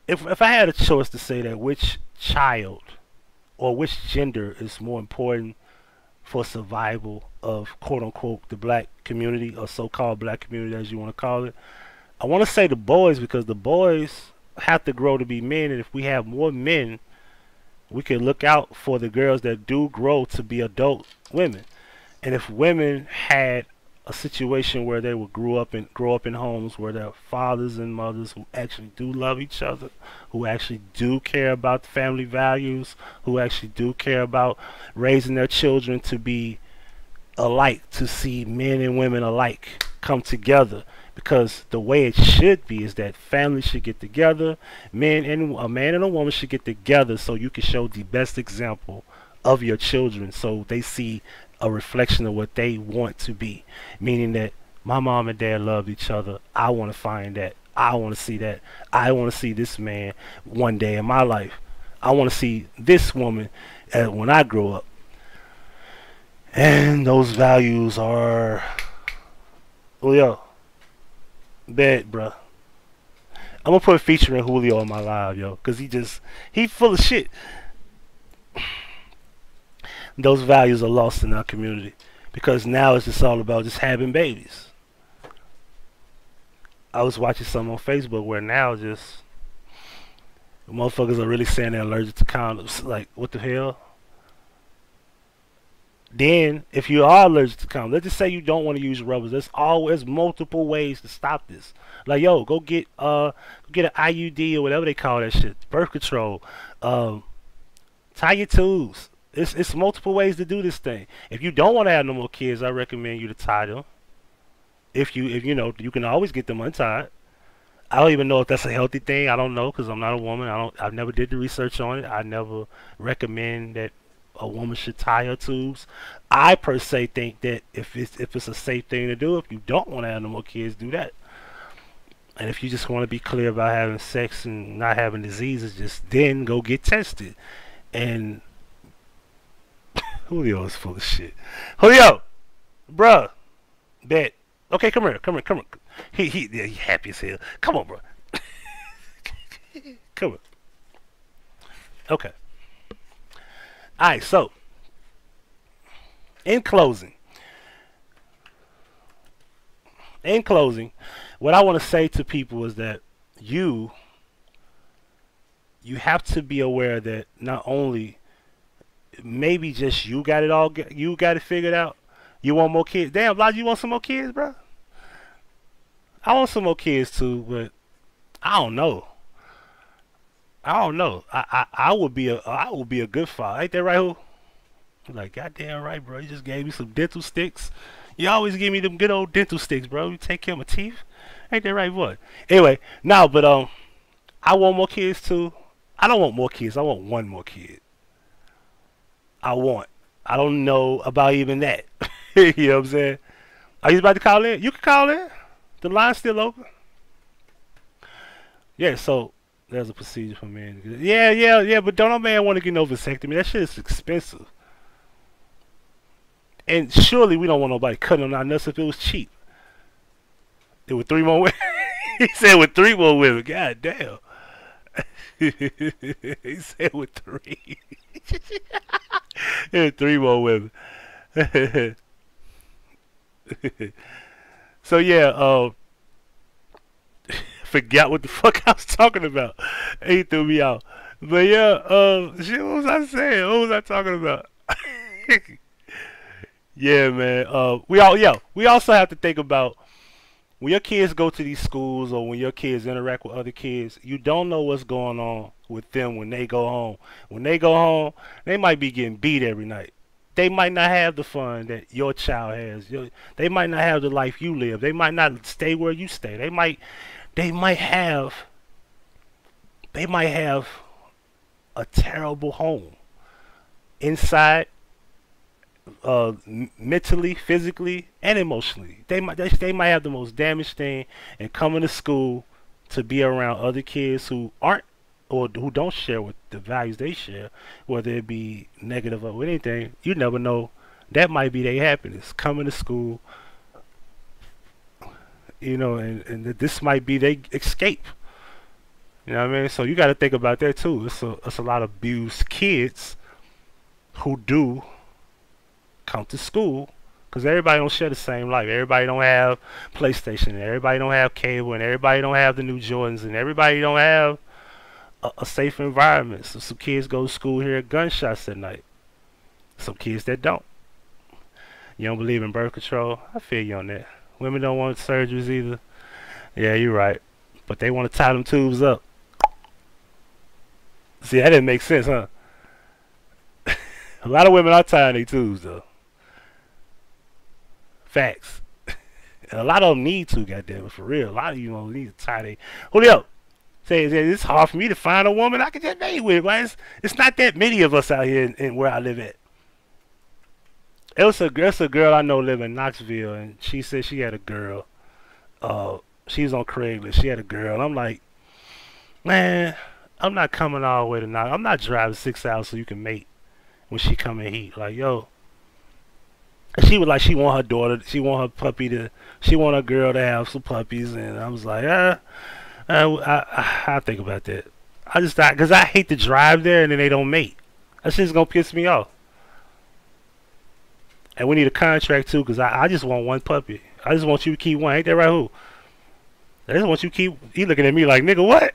if I had a choice to say that which child or which gender is more important for survival of quote unquote the black community, or so-called black community as you want to call it, I want to say the boys, because the boys have to grow to be men, and if we have more men, we can look out for the girls that do grow to be adult women. And if women had a situation where they would grow up in homes where their fathers and mothers who actually do love each other, who actually do care about the family values, who actually do care about raising their children to be alike, to see men and women alike come together, because the way it should be is that families should get together, a man and a woman should get together, so you can show the best example of your children, so they see a reflection of what they want to be, meaning that my mom and dad love each other. I want to find that. I want to see that. I want to see this man one day in my life. I want to see this woman when I grow up. And those values are, Julio, bad, bruh. I'm gonna put a feature in Julio on my live, yo, cause he full of shit. Those values are lost in our community because now it's just all about just having babies. I was watching some on Facebook where now just motherfuckers are really saying they're allergic to condoms. Like, what the hell? Then, if you are allergic to condoms, let's just say you don't want to use rubbers. There's always multiple ways to stop this. Like, yo, go get an IUD or whatever they call that shit, birth control. Tie your tubes. It's multiple ways to do this thing. If you don't want to have no more kids, I recommend you to tie them. If you know, you can always get them untied. I don't even know if that's a healthy thing. I don't know because I'm not a woman. I never did the research on it. I never recommend that a woman should tie her tubes. I per se think that if it's a safe thing to do, if you don't want to have no more kids, do that. And if you just want to be clear about having sex and not having diseases, just then go get tested. And Julio is full of shit. Julio, bruh, bet. Okay, come here. He happy as hell. Come on, bro. Come on. Okay. All right. So, in closing, what I want to say to people is that you have to be aware that not only maybe just you got it figured out. You want more kids? Damn, Lodge, you want some more kids, bro? I want some more kids too, but I don't know. I would be a good father. Ain't that right, who? I'm like, goddamn right, bro. You just gave me some dental sticks. You always give me them good old dental sticks, bro. You take care of my teeth. Ain't that right, boy? Anyway, no, but I want more kids too. I don't want more kids. I want one more kid. I don't know about even that. You know what I'm saying? Are you about to call in? You can call in. The line's still open. Yeah, so there's a procedure for men. Yeah, but don't no man want to get no vasectomy. That shit is expensive. And surely we don't want nobody cutting on our nuts if it was cheap. It was 3 more women. He said with 3 more women. God damn. He said with 3. It was 3 more women. So yeah, forgot what the fuck I was talking about. He threw me out. But yeah, shit, what was I saying? What was I talking about? Yeah, man. We also have to think about when your kids go to these schools or when your kids interact with other kids, you don't know what's going on with them when they go home. When they go home, they might be getting beat every night. They might not have the fun that your child has. They might not have the life you live. They might not stay where you stay. They might have a terrible home inside, mentally, physically, and emotionally. They might have the most damaged thing, and coming to school to be around other kids who aren't or who don't share with the values they share, whether it be negative or anything. You never know. That might be their happiness. Coming to school, you know, and this might be their escape. You know what I mean? So you got to think about that too. It's a lot of abused kids who do come to school because everybody don't share the same life. Everybody don't have PlayStation, and everybody don't have cable, and everybody don't have the new Jordans, and everybody don't have a safe environment. So some kids go to school hear gunshots at night. Some kids that don't. You don't believe in birth control? I feel you on that. Women don't want surgeries either. Yeah, you're right. But they want to tie them tubes up. See, that didn't make sense, huh? A lot of women are tying their tubes, though. Facts. And a lot of them need to, goddammit, for real. A lot of you don't need to tie their... Julio! Say, it's hard for me to find a woman I can just mate with. Right? It's not that many of us out here in where I live at. It's a girl I know live in Knoxville, and she said she had a girl. She was on Craigslist. She had a girl. And I'm like, man, I'm not coming all the way to knock. I'm not driving 6 hours so you can mate when she come in heat. Like, yo, she was like, she want her daughter, she want her puppy to, she want her girl to have some puppies, and I was like, I think about that. I just thought, cause I hate to drive there and then they don't mate. That shit's gonna piss me off. And we need a contract too, cause I just want one puppy. I just want you to keep one. Ain't that right? Who? I just want you to keep. He looking at me like, nigga, what?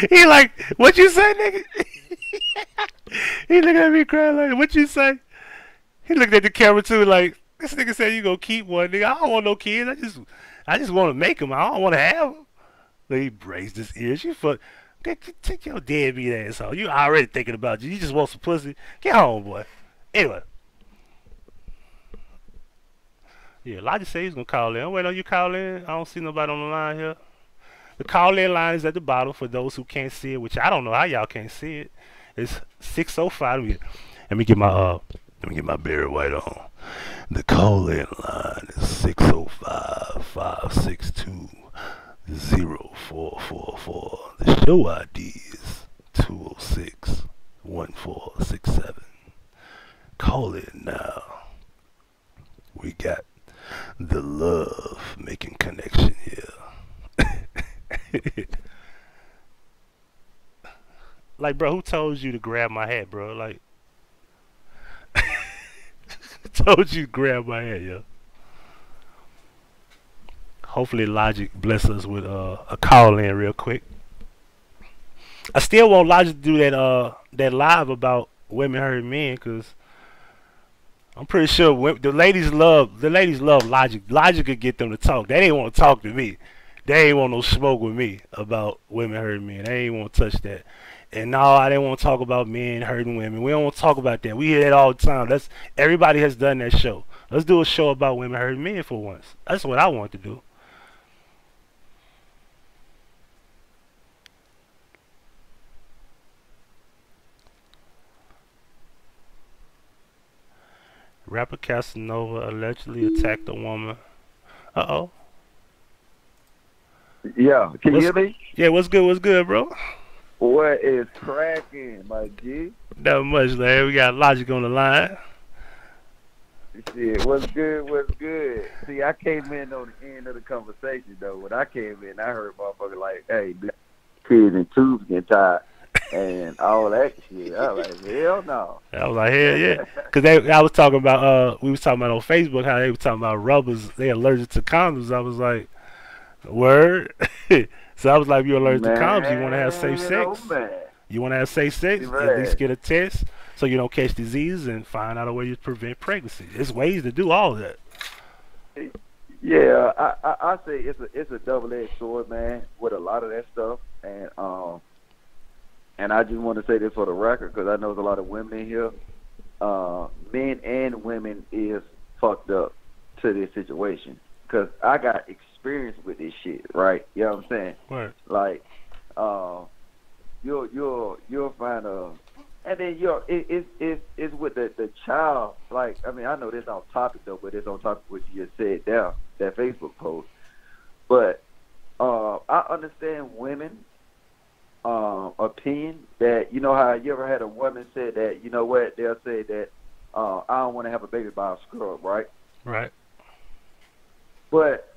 He like, what you say, nigga? He looking at me crying like, what you say? He looked at the camera too, like, this nigga said you gonna keep one, nigga. I don't want no kids. I just want to make them. I don't want to have them. Like, he raised his ears. You fuck. Take your deadbeat ass home. You already thinking about you. You just want some pussy. Get home, boy. Anyway. Yeah, Elijah said he's gonna call in. Wait on you call in. I don't see nobody on the line here. The call in line is at the bottom for those who can't see it, which I don't know how y'all can't see it. It's 605. Let me get my Barry White on. The call in line is 605-562-0444. The show ID is 206-1467. Call in now. We got the love making connection here. Like, bro, who told you to grab my hat, bro? Like, told you to grab my hat, yo. Hopefully Logic bless us with a call in real quick. I still want Logic to do that live about women hurting men, cause I'm pretty sure the ladies love Logic. Logic could get them to talk. They didn't want to talk to me. They ain't want no smoke with me about women hurting men. They ain't want to touch that. And no, I didn't want to talk about men hurting women. We don't want to talk about that. We hear that all the time. Everybody has done that show. Let's do a show about women hurting men for once. That's what I want to do. Rapper Casanova allegedly attacked a woman. Uh-oh. Yeah, can you hear me? Yeah, what's good, bro? What is cracking, my G? Not much, man. We got Logic on the line. Shit, what's good? See, I came in on the end of the conversation, though. When I came in, I heard motherfucker like, hey, kids and tubes getting tied and all that shit. I was like, hell no. I was like, hell yeah. Because I was talking about, we was talking about on Facebook how they were talking about rubbers. They allergic to condoms. I was like, word? So I was like, you're allergic to condoms. You want to have safe sex? You want to have safe sex? Right. At least get a test so you don't catch diseases and find out a way to prevent pregnancy. There's ways to do all of that. Yeah, I say it's a double-edged sword, man, with a lot of that stuff. And I just want to say this for the record because I know there's a lot of women in here. Men and women is fucked up to this situation because I got experience with this shit, right? You know what I'm saying? Right. Like, you'll find and then it's with the child. Like, I mean, I know this on topic though, but it's on topic what you just said down that Facebook post. But I understand women opinion that, you know how you ever had a woman say that, you know what, they'll say that I don't want to have a baby by a scrub, right? Right. But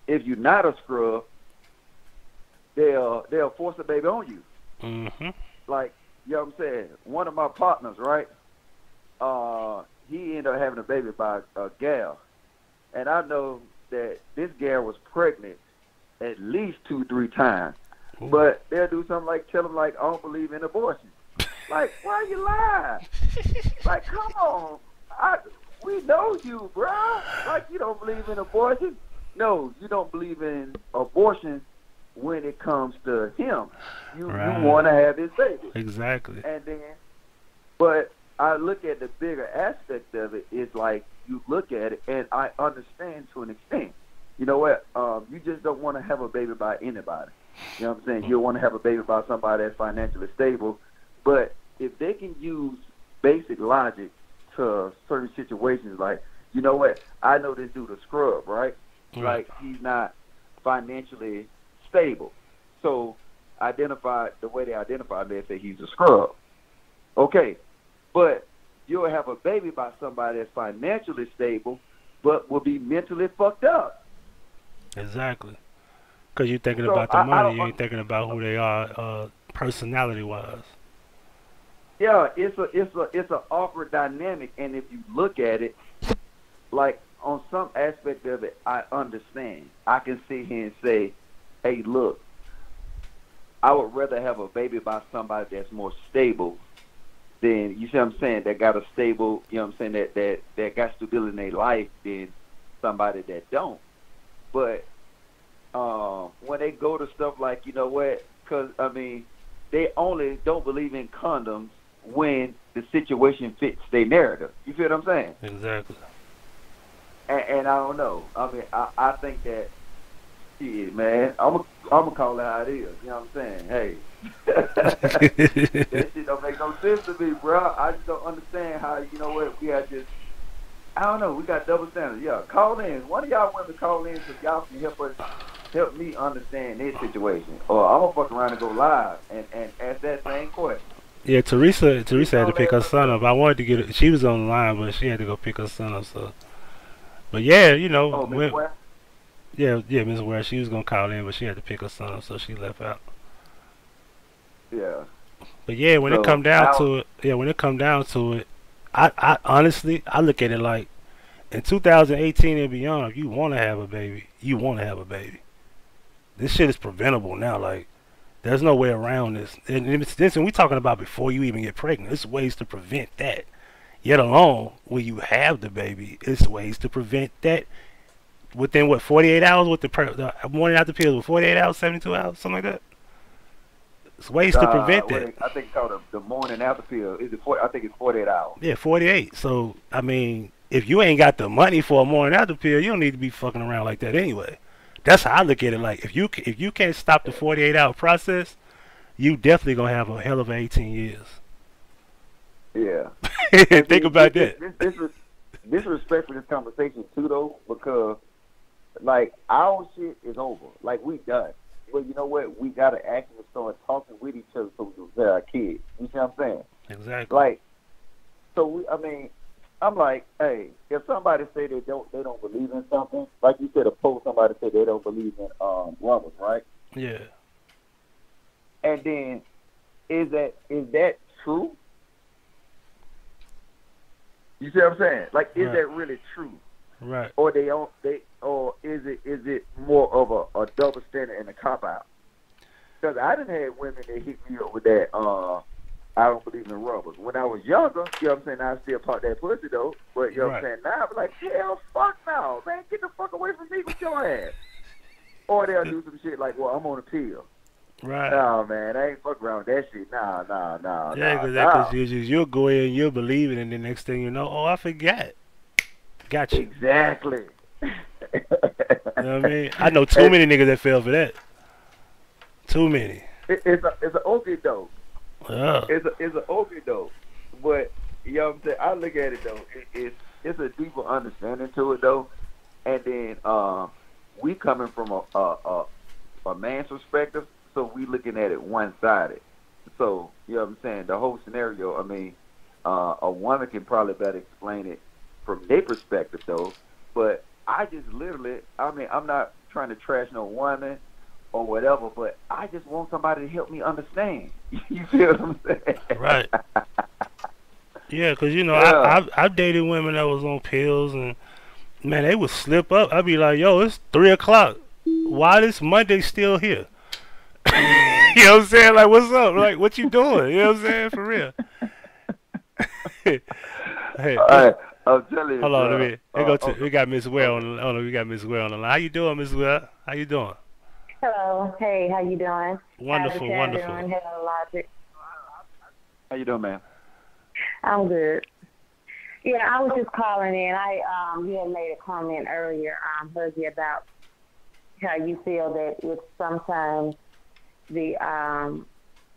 if you're not a scrub, they'll force a baby on you. Mm-hmm. Like, you know what I'm saying? One of my partners, right? He ended up having a baby by a gal. And I know that this gal was pregnant at least 2-3 times. Ooh. But they'll do something like tell them, like, I don't believe in abortion. Like, why you lying? Like, come on. We know you, bro. Like, you don't believe in abortion? No, you don't believe in abortion when it comes to him. You want to have his baby. Exactly. And then, but I look at the bigger aspect of it is like you look at it, and I understand to an extent. You know what? You just don't want to have a baby by anybody. You know what I'm saying? You want to have a baby by somebody that's financially stable. But if they can use basic logic to certain situations, like, you know what? I know this dude a scrub, right? Like, he's not financially stable. So the way they identify, they say he's a scrub. Okay, but you'll have a baby by somebody that's financially stable, but will be mentally fucked up. Exactly. Because you're thinking So about the money, you ain't thinking about who they are, personality-wise. yeah, it's a awkward dynamic, and if you look at it, like on some aspect of it, I understand. I can sit here and say, hey, look, I would rather have a baby by somebody that's more stable than, you see what I'm saying, that got a stable, you know what I'm saying, that got stability in their life than somebody that don't. But when they go to stuff like, you know what, because, I mean, they only don't believe in condoms when the situation fits their narrative. You feel what I'm saying? Exactly. And I don't know. I mean, I think that, shit, man, I'm gonna call it how it is. You know what I'm saying? Hey, that shit don't make no sense to me, bro. I just don't understand how, you know what, we had just, I don't know, we got double standards. Yeah, call in. One of y'all women call in so y'all can help me understand this situation. Or I'm gonna fuck around and go live and ask that same question. Yeah, Teresa had to pick her son up. I wanted to get her, she was on the line, but she had to go pick her son up, so. But yeah, you know, Oh, Miss West? yeah, Miss Ware, she was gonna call in, but she had to pick her son up, so she left out. Yeah. But yeah, when it come down to it, I honestly, I look at it like, in 2018 and beyond, if you want to have a baby, you want to have a baby. This shit is preventable now. Like, there's no way around this. And this, and we talking about before you even get pregnant. There's ways to prevent that. Yet alone, when you have the baby, it's ways to prevent that within, what, 48 hours with the morning after pills, with 48 hours, 72 hours, something like that. It's ways to prevent that. I think it's called the morning after pill. I think it's 48 hours. Yeah, 48. So, I mean, if you ain't got the money for a morning after pill, you don't need to be fucking around like that anyway. That's how I look at it. Like, if you can't stop the 48-hour process, you definitely gonna have a hell of 18 years. Yeah. Think about that. Disrespect for this conversation too, though, because like our shit is over. Like, we done. But you know what? We gotta actually start talking with each other so we can tell our kids. You see what I'm saying? Exactly. Like, so I'm like, hey, if somebody say they don't believe in something, like you said, somebody say they don't believe in brothers, right? Yeah. And then is that true? You see what I'm saying? Like, is that really true? Right. Or or is it more of a double standard and a cop out? Because I done had women that hit me up with that. I don't believe in rubbers. When I was younger, you know what I'm saying, I still pop that pussy though. But you know what I'm saying, now I'm like, hell, fuck no, man, get the fuck away from me with your ass. Or they'll do some shit like, well, I'm on a pill. Right. No, man, I ain't fucking around with that shit. Nah. Yeah, because you'll go in, you'll believe it, and the next thing you know, oh, I forgot. Got you. Exactly. You know what I mean? I know too many niggas that fell for that. Too many. It's an okay though. Yeah. It's an okay though. But you know what I'm saying? I look at it though. It's a deeper understanding to it though. And then we coming from a man's perspective, so we looking at it one sided. So you know what I'm saying? The whole scenario. I mean, a woman can probably better explain it from their perspective though. But I just literally, I mean, I'm not trying to trash no woman or whatever, but I just want somebody to help me understand. You feel what I'm saying? Right. Yeah, because, you know, I've dated women that was on pills, and, man, they would slip up. I'd be like, yo, it's 3 o'clock. Why this Monday still here? You know what I'm saying? Like, what's up? Like, what you doing? You know what I'm saying? For real. Hey, all right. I'm telling you. Hold on a minute. We got Miss Ware on the line. We got Miss Ware on the line. How you doing, Miss Ware? How you doing? Hello. Hey, how you doing? Wonderful. Hello, Logic. How you doing, man? I'm good. Yeah, I was just calling in. You had made a comment earlier, Huggie, about how you feel that it's sometimes the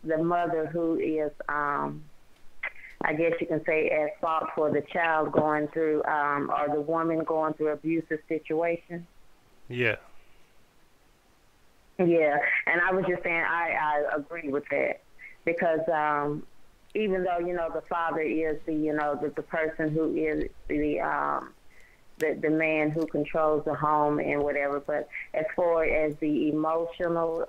mother who is, I guess you can say, at fault for the child going through, or the woman going through abusive situation. Yeah. Yeah, and I was just saying I agree with that because even though the father is the person who is the man who controls the home and whatever, but as far as the emotional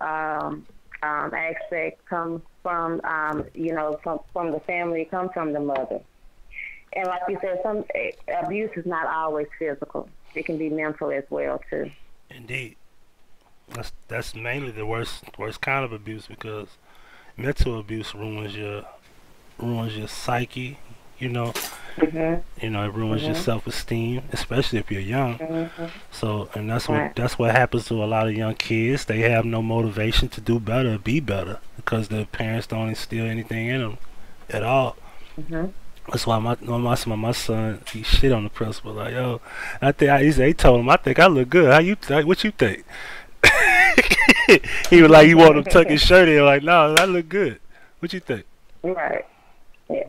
aspect comes from from the family, comes from the mother. And like you said, some abuse is not always physical; it can be mental as well too. Indeed. That's mainly the worst kind of abuse because mental abuse ruins your psyche, you know. Mhm. It ruins your Mhm. self-esteem, especially if you're young. Mhm. So, and Right. that's what happens to a lot of young kids. They have no motivation to do better, be better, because their parents don't instill anything in them at all. Mhm. That's why my son he shit on the principal like yo, he told him I think I look good. What you think? He was like he wanted to tuck his shirt in like no I look good. What you think? Right. Yeah.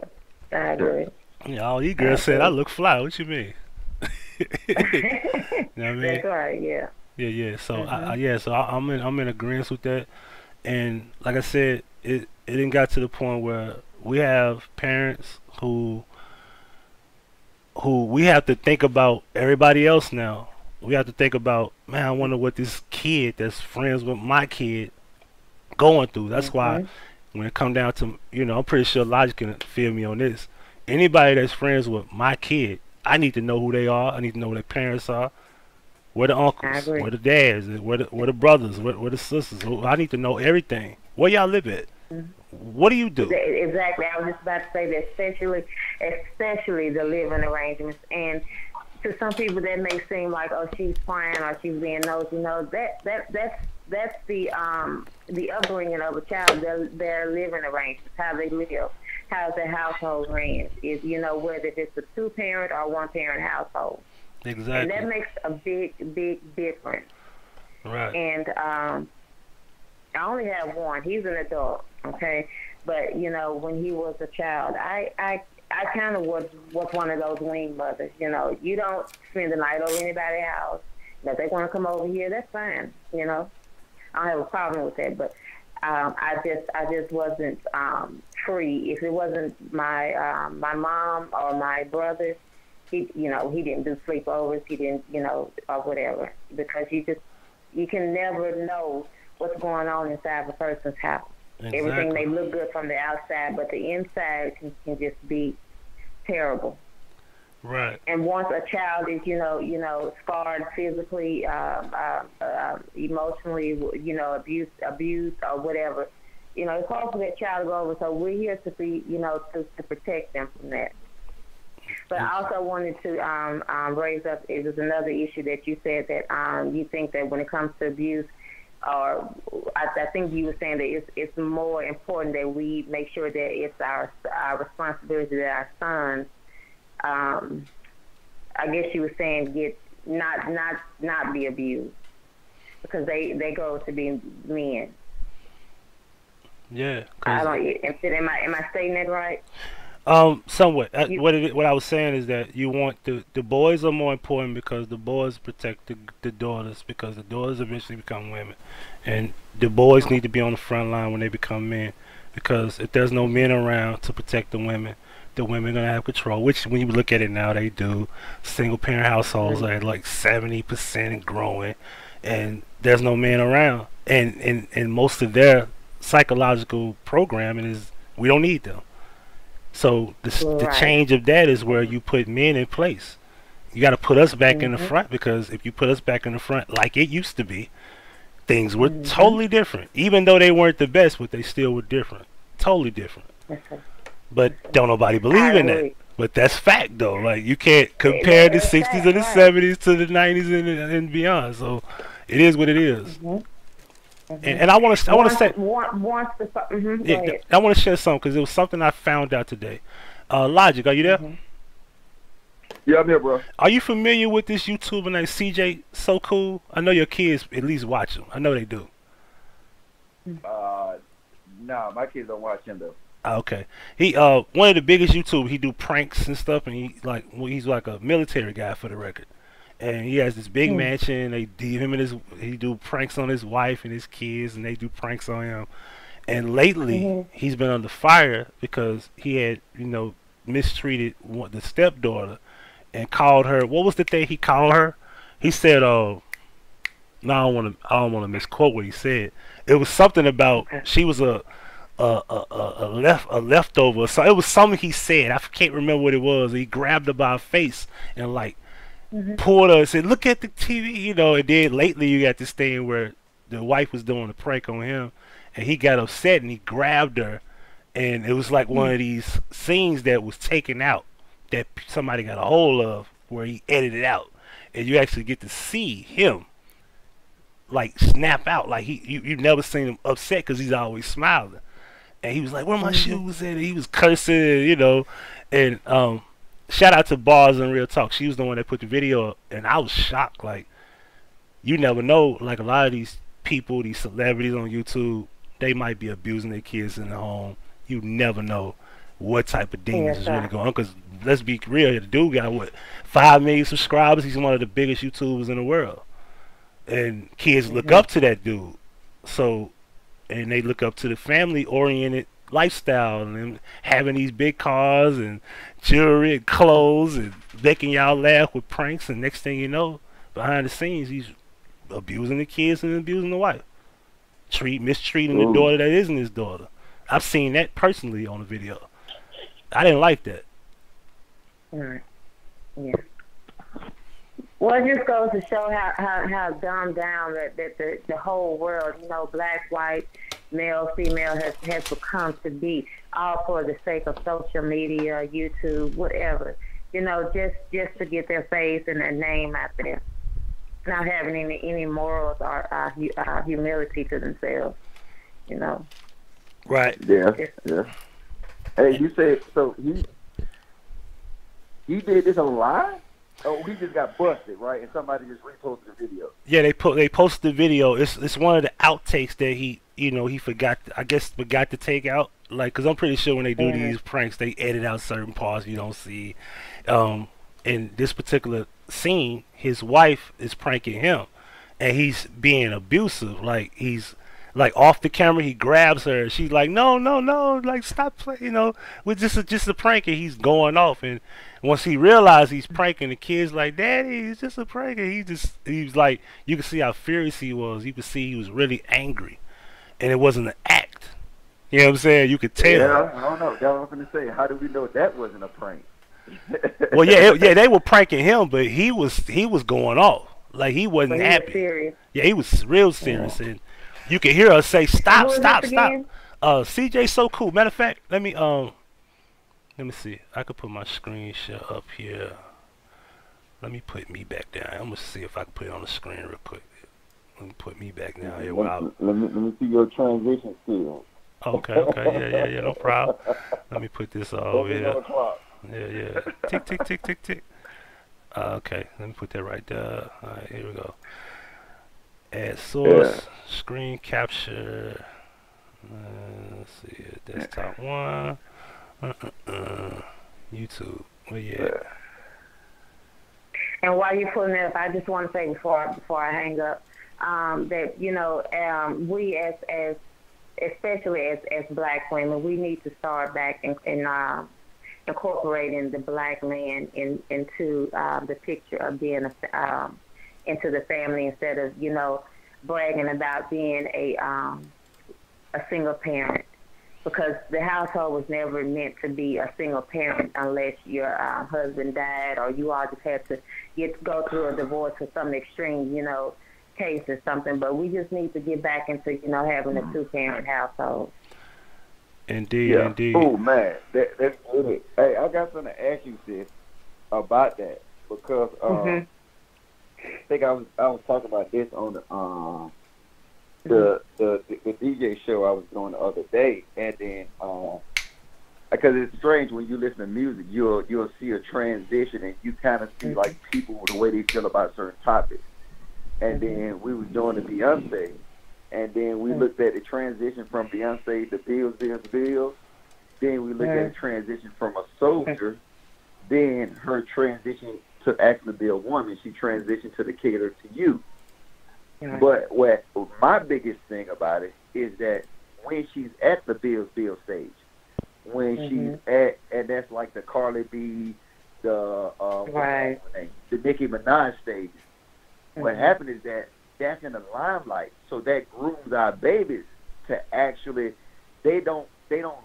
I agree. Yeah, all these I girls said I agree. look fly. What you mean? You know what I mean? That's right. Yeah. Yeah. So Mhm. I'm in agreement with that. And like I said, it didn't got to the point where we have parents who we have to think about everybody else now. We have to think about, man, I wonder what this kid that's friends with my kid going through. That's why Mhm. when it come down to, I'm pretty sure Logic can feel me on this. Anybody that's friends with my kid, I need to know who they are. I need to know who their parents are. Where the I uncles, agree. where the dads, where the brothers, where the sisters. I need to know everything. Where y'all live at? Mhm. What do you do? Exactly. I was just about to say that, especially the living arrangements. And to some people, that may seem like, oh, she's fine or she's being nosy. No, that's the upbringing of a child. Their living arrangements, how they live, how their household ran. Is whether it's a two-parent or one-parent household, and that Exactly. makes a big difference. Right. And I only have one. He's an adult, okay. But when he was a child, I kind of was one of those wing mothers. You don't spend the night over anybody's house. If they want to come over here, that's fine. I don't have a problem with that. But I just wasn't free. If it wasn't my mom or my brother, he didn't do sleepovers. He didn't or whatever, because you can never know what's going on inside a person's house. Everything Exactly. may look good from the outside, but the inside can just be terrible. Right. And once a child is, scarred physically, emotionally, abused or whatever, it's hard for that child to go over. So we're here to be, to protect them from that. But I also wanted to raise up. It was another issue that you said that you think that when it comes to abuse, or I think you were saying that it's more important that we make sure that it's our responsibility that our sons. I guess you were saying get not be abused because they go to be men. Yeah. I Cause don't. Am I stating that right? somewhat. You. What I was saying is that you want the boys are more important because the boys protect the daughters because the daughters eventually become women, and the boys need to be on the front line when they become men because if there's no men around to protect the women are gonna have control. Which when you look at it now, they do. Single parent households are at like 70% and growing, and there's no men around, and most of their psychological programming is we don't need them. So the Right. change of that is where you put men in place. You got to put us back in the Mhm. front because if you put us back in the front like it used to be, things were Mhm. totally different. Even though they weren't the best, but they still were different. Totally different. Okay. But don't nobody believe I in that. agree. But that's fact though. Like you can't compare the That's 60s fact, and the right? 70s to the 90s and beyond. So it is what it is. Mhm. And, Mhm. and I want to Once say once the go yeah, ahead. I want to share something because it was something I found out today. Logic, are you there? Mhm. Yeah, I'm here, bro. Are you familiar with this YouTuber named CJ So Cool? I know your kids at least watch him. I know they do. Uh, nah, my kids don't watch him though. Okay. He one of the biggest YouTubers. He do pranks and stuff, and he's like a military guy for the record. and he has this big mansion. He do pranks on his wife and his kids, and they do pranks on him. And lately, he's been under fire because he had, mistreated the stepdaughter and called her. What was the thing he called her? He said, "Oh, no, I don't want to misquote what he said. It was something about she was a leftover. So it was something he said. I can't remember what it was. He grabbed her by her face and like pulled her and said, "Look at the TV," And then lately, you got this thing where the wife was doing a prank on him, and he got upset and he grabbed her, and it was like one of these scenes that was taken out that somebody got a hold of, where he edited out, and you actually get to see him like snap out, like you've never seen him upset because he's always smiling, and he was like, "Where my shoes at?" And he was cursing, and shout out to Bars and Real Talk. She was the one that put the video up, and I was shocked. Like, you never know. Like, a lot of these people, these celebrities on YouTube, they might be abusing their kids in the home. You never know what type of demons is really going on. Because let's be real, the dude got 5 million subscribers. He's one of the biggest YouTubers in the world, and kids look up to that dude. So, and they look up to the family-oriented lifestyle and having these big cars and jewelry and clothes and making y'all laugh with pranks, and next thing you know, behind the scenes, he's abusing the kids and abusing the wife, mistreating the daughter that isn't his daughter. I've seen that personally on the video. I didn't like that. Right. Yeah. Well, it just goes to show how dumbed down that the whole world, black, white, male, female has become to be, all for the sake of social media, YouTube, whatever. Just to get their face and their name out there, not having any morals or humility to themselves. Right. Yeah. Hey, you said so he did this online? Oh, he just got busted, right? And somebody just reposted the video. Yeah, they posted the video. It's one of the outtakes that he forgot to take out. Like, cause I'm pretty sure when they do these pranks, they edit out certain parts you don't see. In this particular scene, his wife is pranking him, and he's being abusive. Like, he's like off the camera, he grabs her, and she's like, "No, like, stop playing." With just a prank, and he's going off. And once he realized he's pranking, the kid's like, "Daddy, it's just a prank." And he's like, you can see how furious he was. You could see he was really angry, and it wasn't an act. You know what I'm saying? You could tell. Yeah, I don't know. That's what I'm going to say. How do we know that wasn't a prank? Well, yeah, they were pranking him, but he was going off. Like, he wasn't happy. Serious. Yeah, he was real serious, and you could hear her say, "Stop, stop, stop." CJ So Cool. Matter of fact, let me see. I could put my screenshot up here. Let me put me back down. I'm gonna see if I can put it on the screen real quick. Let me put me back down here. Let me see your transition skills. Okay, yeah, no problem. Let me put this all over here. Yeah. Tick, tick, tick, tick, tick. Okay, let me put that right there. All right, here we go. Add source, screen capture. Let's see, desktop 1. YouTube. Where you at? And while you're pulling it up, I just want to say before I hang up, that we as especially as black women, we need to start back in incorporating the black man into the picture of being into the family, instead of bragging about being a single parent, because the household was never meant to be a single parent unless your husband died, or you all just had to go through a divorce or some extreme case or something. But we just need to get back into having a 2-parent household. Indeed. Oh man, that's good. Hey, I got something to ask you, sis, about that, because I think I was talking about this on the DJ show I was doing the other day, and then because it's strange when you listen to music, you'll see a transition, and you kind of see like people the way they feel about certain topics. And then we was doing the Beyonce. And then we looked at the transition from Beyonce to Bills. Then we looked at the transition from a soldier. Then her transition to to actually be a woman, she transitioned to the cater to you. Right. But what my biggest thing about it is that when she's at the Bill stage, when she's at, and that's like the Carly B, the right. the Nicki Minaj stage. What happened is that that's in the limelight, so that grooms our babies to actually they don't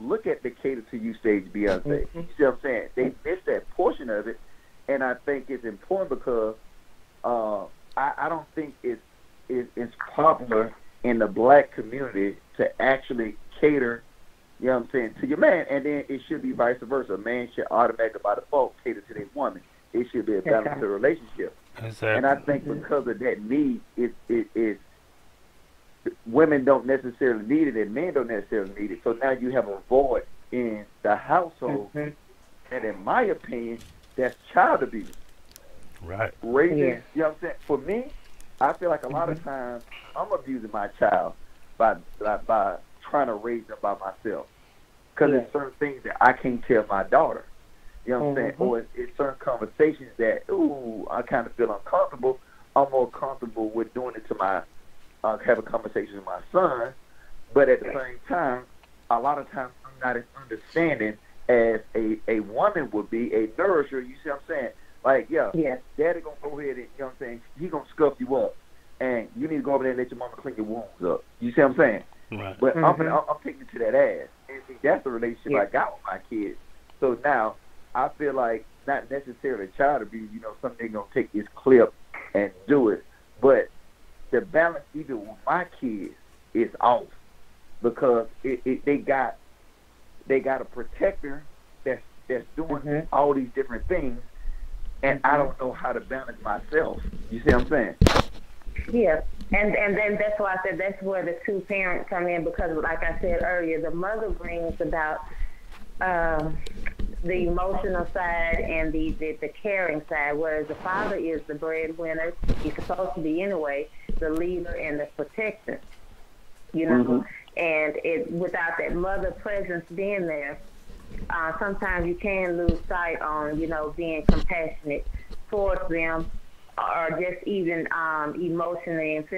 look at the cater to you stage Beyonce. You see what I'm saying? They miss that portion of it, and I think it's important because I don't think it's popular in the black community to actually cater, you know what I'm saying, to your man, and then it should be vice versa. A man should automatically by default cater to their woman. It should be a balance to the relationship. Exactly. And I think because of that need, it women don't necessarily need it and men don't necessarily need it. So now you have a void in the household, and in my opinion, that's child abuse. Right. Raising, you know what I'm saying? For me, I feel like a lot of times I'm abusing my child by trying to raise them by myself. Because there's certain things that I can't tell my daughter. You know what I'm saying? Or it's certain conversations that, I kind of feel uncomfortable. I'm more comfortable with doing it to my, have a conversation with my son. But at the same time, a lot of times I'm not as understanding as a woman would be, a nourisher. You see what I'm saying? Like, daddy gonna go ahead and, you know what I'm saying, he gonna scuff you up. And you need to go over there and let your mama clean your wounds up. You see what I'm saying? Right. But I'm taking it to that ass. And see, that's the relationship I got with my kids. So now, I feel like not necessarily child abuse, something gonna take this clip and do it. But the balance even with my kids is off because they got a protector that's doing all these different things, and I don't know how to balance myself. You see what I'm saying? Yeah, and then that's why I said that's where the two parents come in, because like I said earlier, the mother brings about the emotional side and the caring side, whereas the father is the breadwinner. He's supposed to be anyway, the leader and the protector, and without that mother presence being there, sometimes you can lose sight on, being compassionate towards them, or just even emotionally and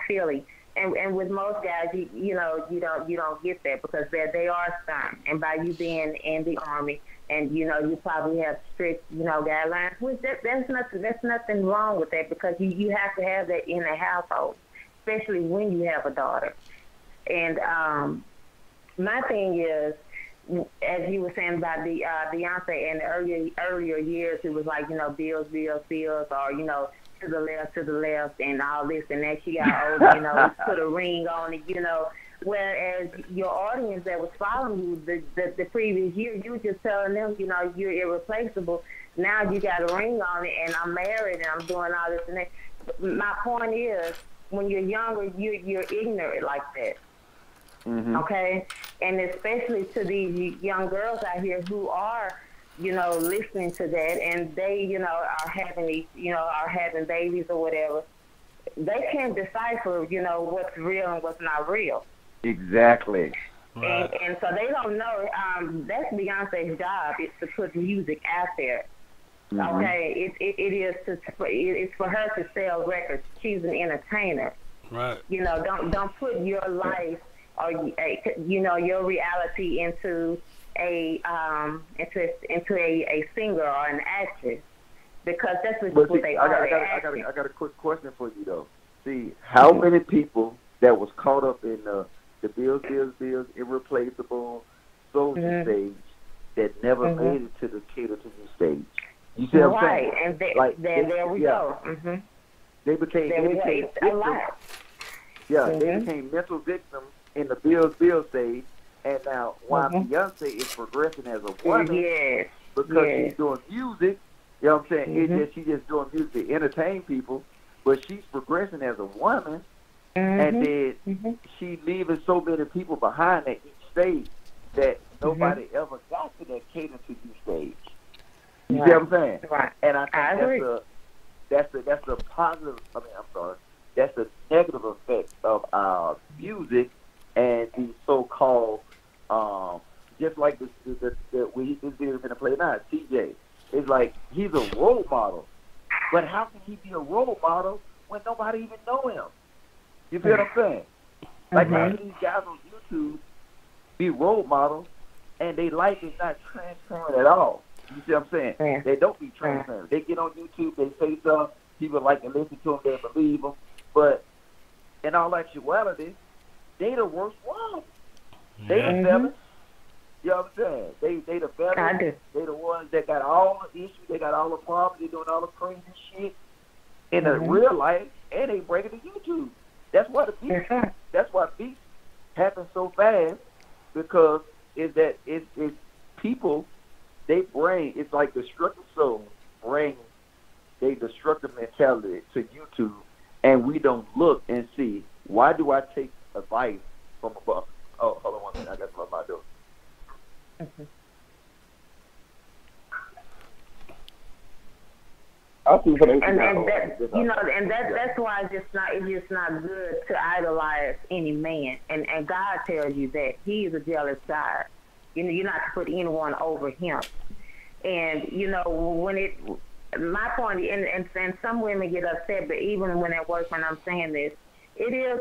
feeling. And with most guys, you don't get that because they are stern. And by you being in the Army, and you probably have strict guidelines, which there's nothing wrong with that, because you have to have that in a household, especially when you have a daughter. And my thing is, as you were saying about the Beyonce, in the earlier years, it was like, bills, or, to the left, and all this and that. She got older, put a ring on it, Whereas your audience that was following you the previous year, you were just telling them, you're irreplaceable. Now you got a ring on it, and I'm married, and I'm doing all this and that. My point is, when you're younger, you're ignorant like that. Okay? And especially to these young girls out here who are, listening to that, and they, are having these, are having babies or whatever. They can't decipher, what's real and what's not real. Exactly. Right. And so they don't know. That's Beyonce's job, is to put music out there. Okay, it's for her to sell records. She's an entertainer. Right. Don't put your life or your reality into a singer or an actress, because that's what they are. I got a quick question for you though. See, how many people that was caught up in the Bills, irreplaceable soldier stage that never made it to the cater to you stage? You see what I'm saying? Right, and there we go. They became victims. They became mental victims in the Bills stage, and now while Beyonce is progressing as a woman, because she's doing music, you know what I'm saying? She's just doing music to entertain people, but she's progressing as a woman, and then she leaving so many people behind at each stage that nobody ever got to that cater to you stage. You see what I'm saying? Right. And I think that's a positive. That's a negative effect of our music and the so-called, just like this video we're gonna play now, TJ. It's like he's a role model. But how can he be a role model when nobody even know him? You feel what I'm saying? Like, how can these guys on YouTube be role models and their life is not transparent at all? You see what I'm saying? Yeah. They don't be transparent. They get on YouTube, they say stuff, people like to listen to them, they believe them. But in all actuality, they the worst ones. They the fellas. You know what I'm saying? They the fellas. They the ones that got all the issues, they got all the problems, they doing all the crazy shit in the real life, and they bring it to YouTube. That's why the beef. That's why beef happens so fast, because it's people. They bring, it's like destructive souls bring their destructive mentality to YouTube, and we don't look and see, why do I take advice from above? Oh, hold on one minute, I got something about to do. That's why it's just not good to idolize any man. And God tells you that He is a jealous God. You know, you're not to put anyone over Him. And you know, my point, and some women get upset, but even when at work, when I'm saying this, it is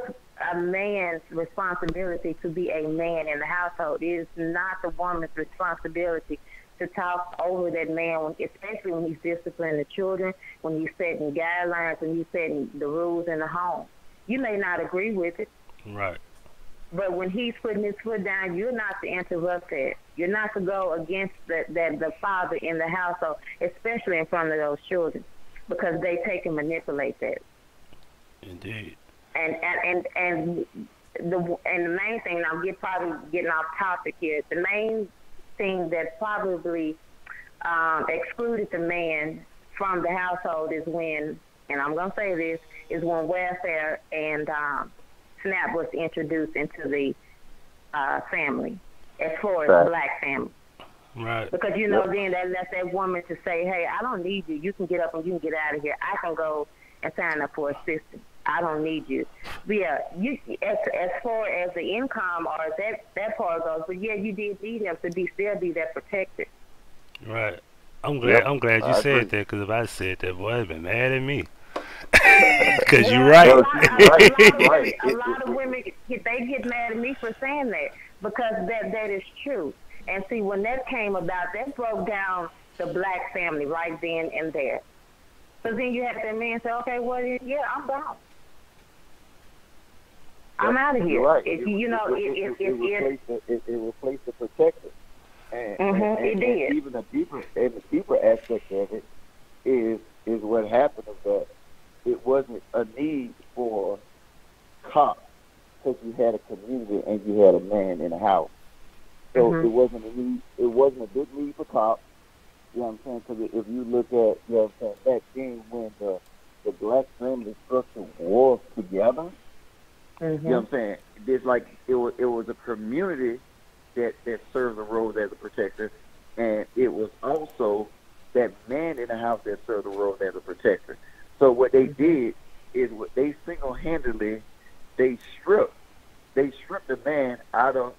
a man's responsibility to be a man in the household. It is not the woman's responsibility to talk over that man, especially when he's disciplining the children, when he's setting guidelines, when he's setting the rules in the home. You may not agree with it. Right. But when he's putting his foot down, you're not to interrupt that. You're not to go against the father in the household, especially in front of those children, because they take and manipulate that. Indeed. And the main thing, I'm probably getting off topic here. The main thing that probably excluded the man from the household is when, and I'm gonna say this, is when welfare and SNAP was introduced into the family, as far as the black family. Right. Because, you know, then that lets that woman to say, hey, I don't need you. You can get up and you can get out of here. I can go and sign up for assistance. I don't need you. But yeah, as far as the income or that part goes, but yeah, you did need him to still be that protector. Right. I'm glad you said that, because if I said that, boy, I'd been mad at me. Because you're right. A lot of women, they get mad at me for saying that, because that is true. And see, when that came about, that broke down the black family right then and there. So then you have that man say, okay, well, yeah, I'm gone. I'm out of here. Right. It replaced the protector. And even the deeper aspect of it is what happened is that it wasn't a need for cops, because you had a community and you had a man in the house. So it wasn't a need. It wasn't a big need for cops. You know what I'm saying? Because if you look at, you know what I'm saying, back then when the black family structure was together, you know what I'm saying? There's like it was a community that served the role as a protector, and it was also that man in the house that served the role as a protector. So what they did is what they single-handedly stripped the man out of,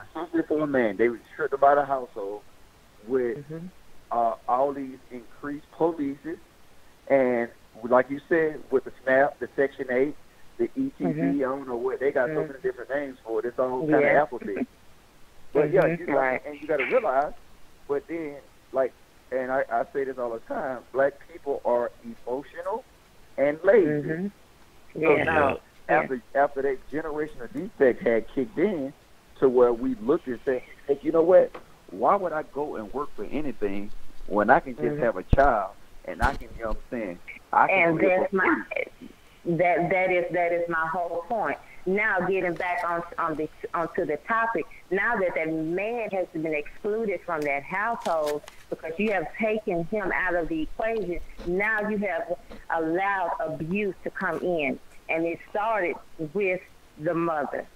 especially for a man, they stripped him out of the household with all these increased polices, and like you said, with the SNAP, the Section 8, the ETD, I don't know what, they got so many different names for it. It's all kind of alphabet. But yeah, you got to realize, but then, like, and I say this all the time, black people are emotional and lazy. So now, after that generational defect had kicked in, to where we looked and said, hey, you know what? Why would I go and work for anything when I can just have a child and I can, you know what I'm saying? And that's that is my whole point. Now, getting back onto the topic, now that man has been excluded from that household because you have taken him out of the equation, now you have allowed abuse to come in, and it started with the mother.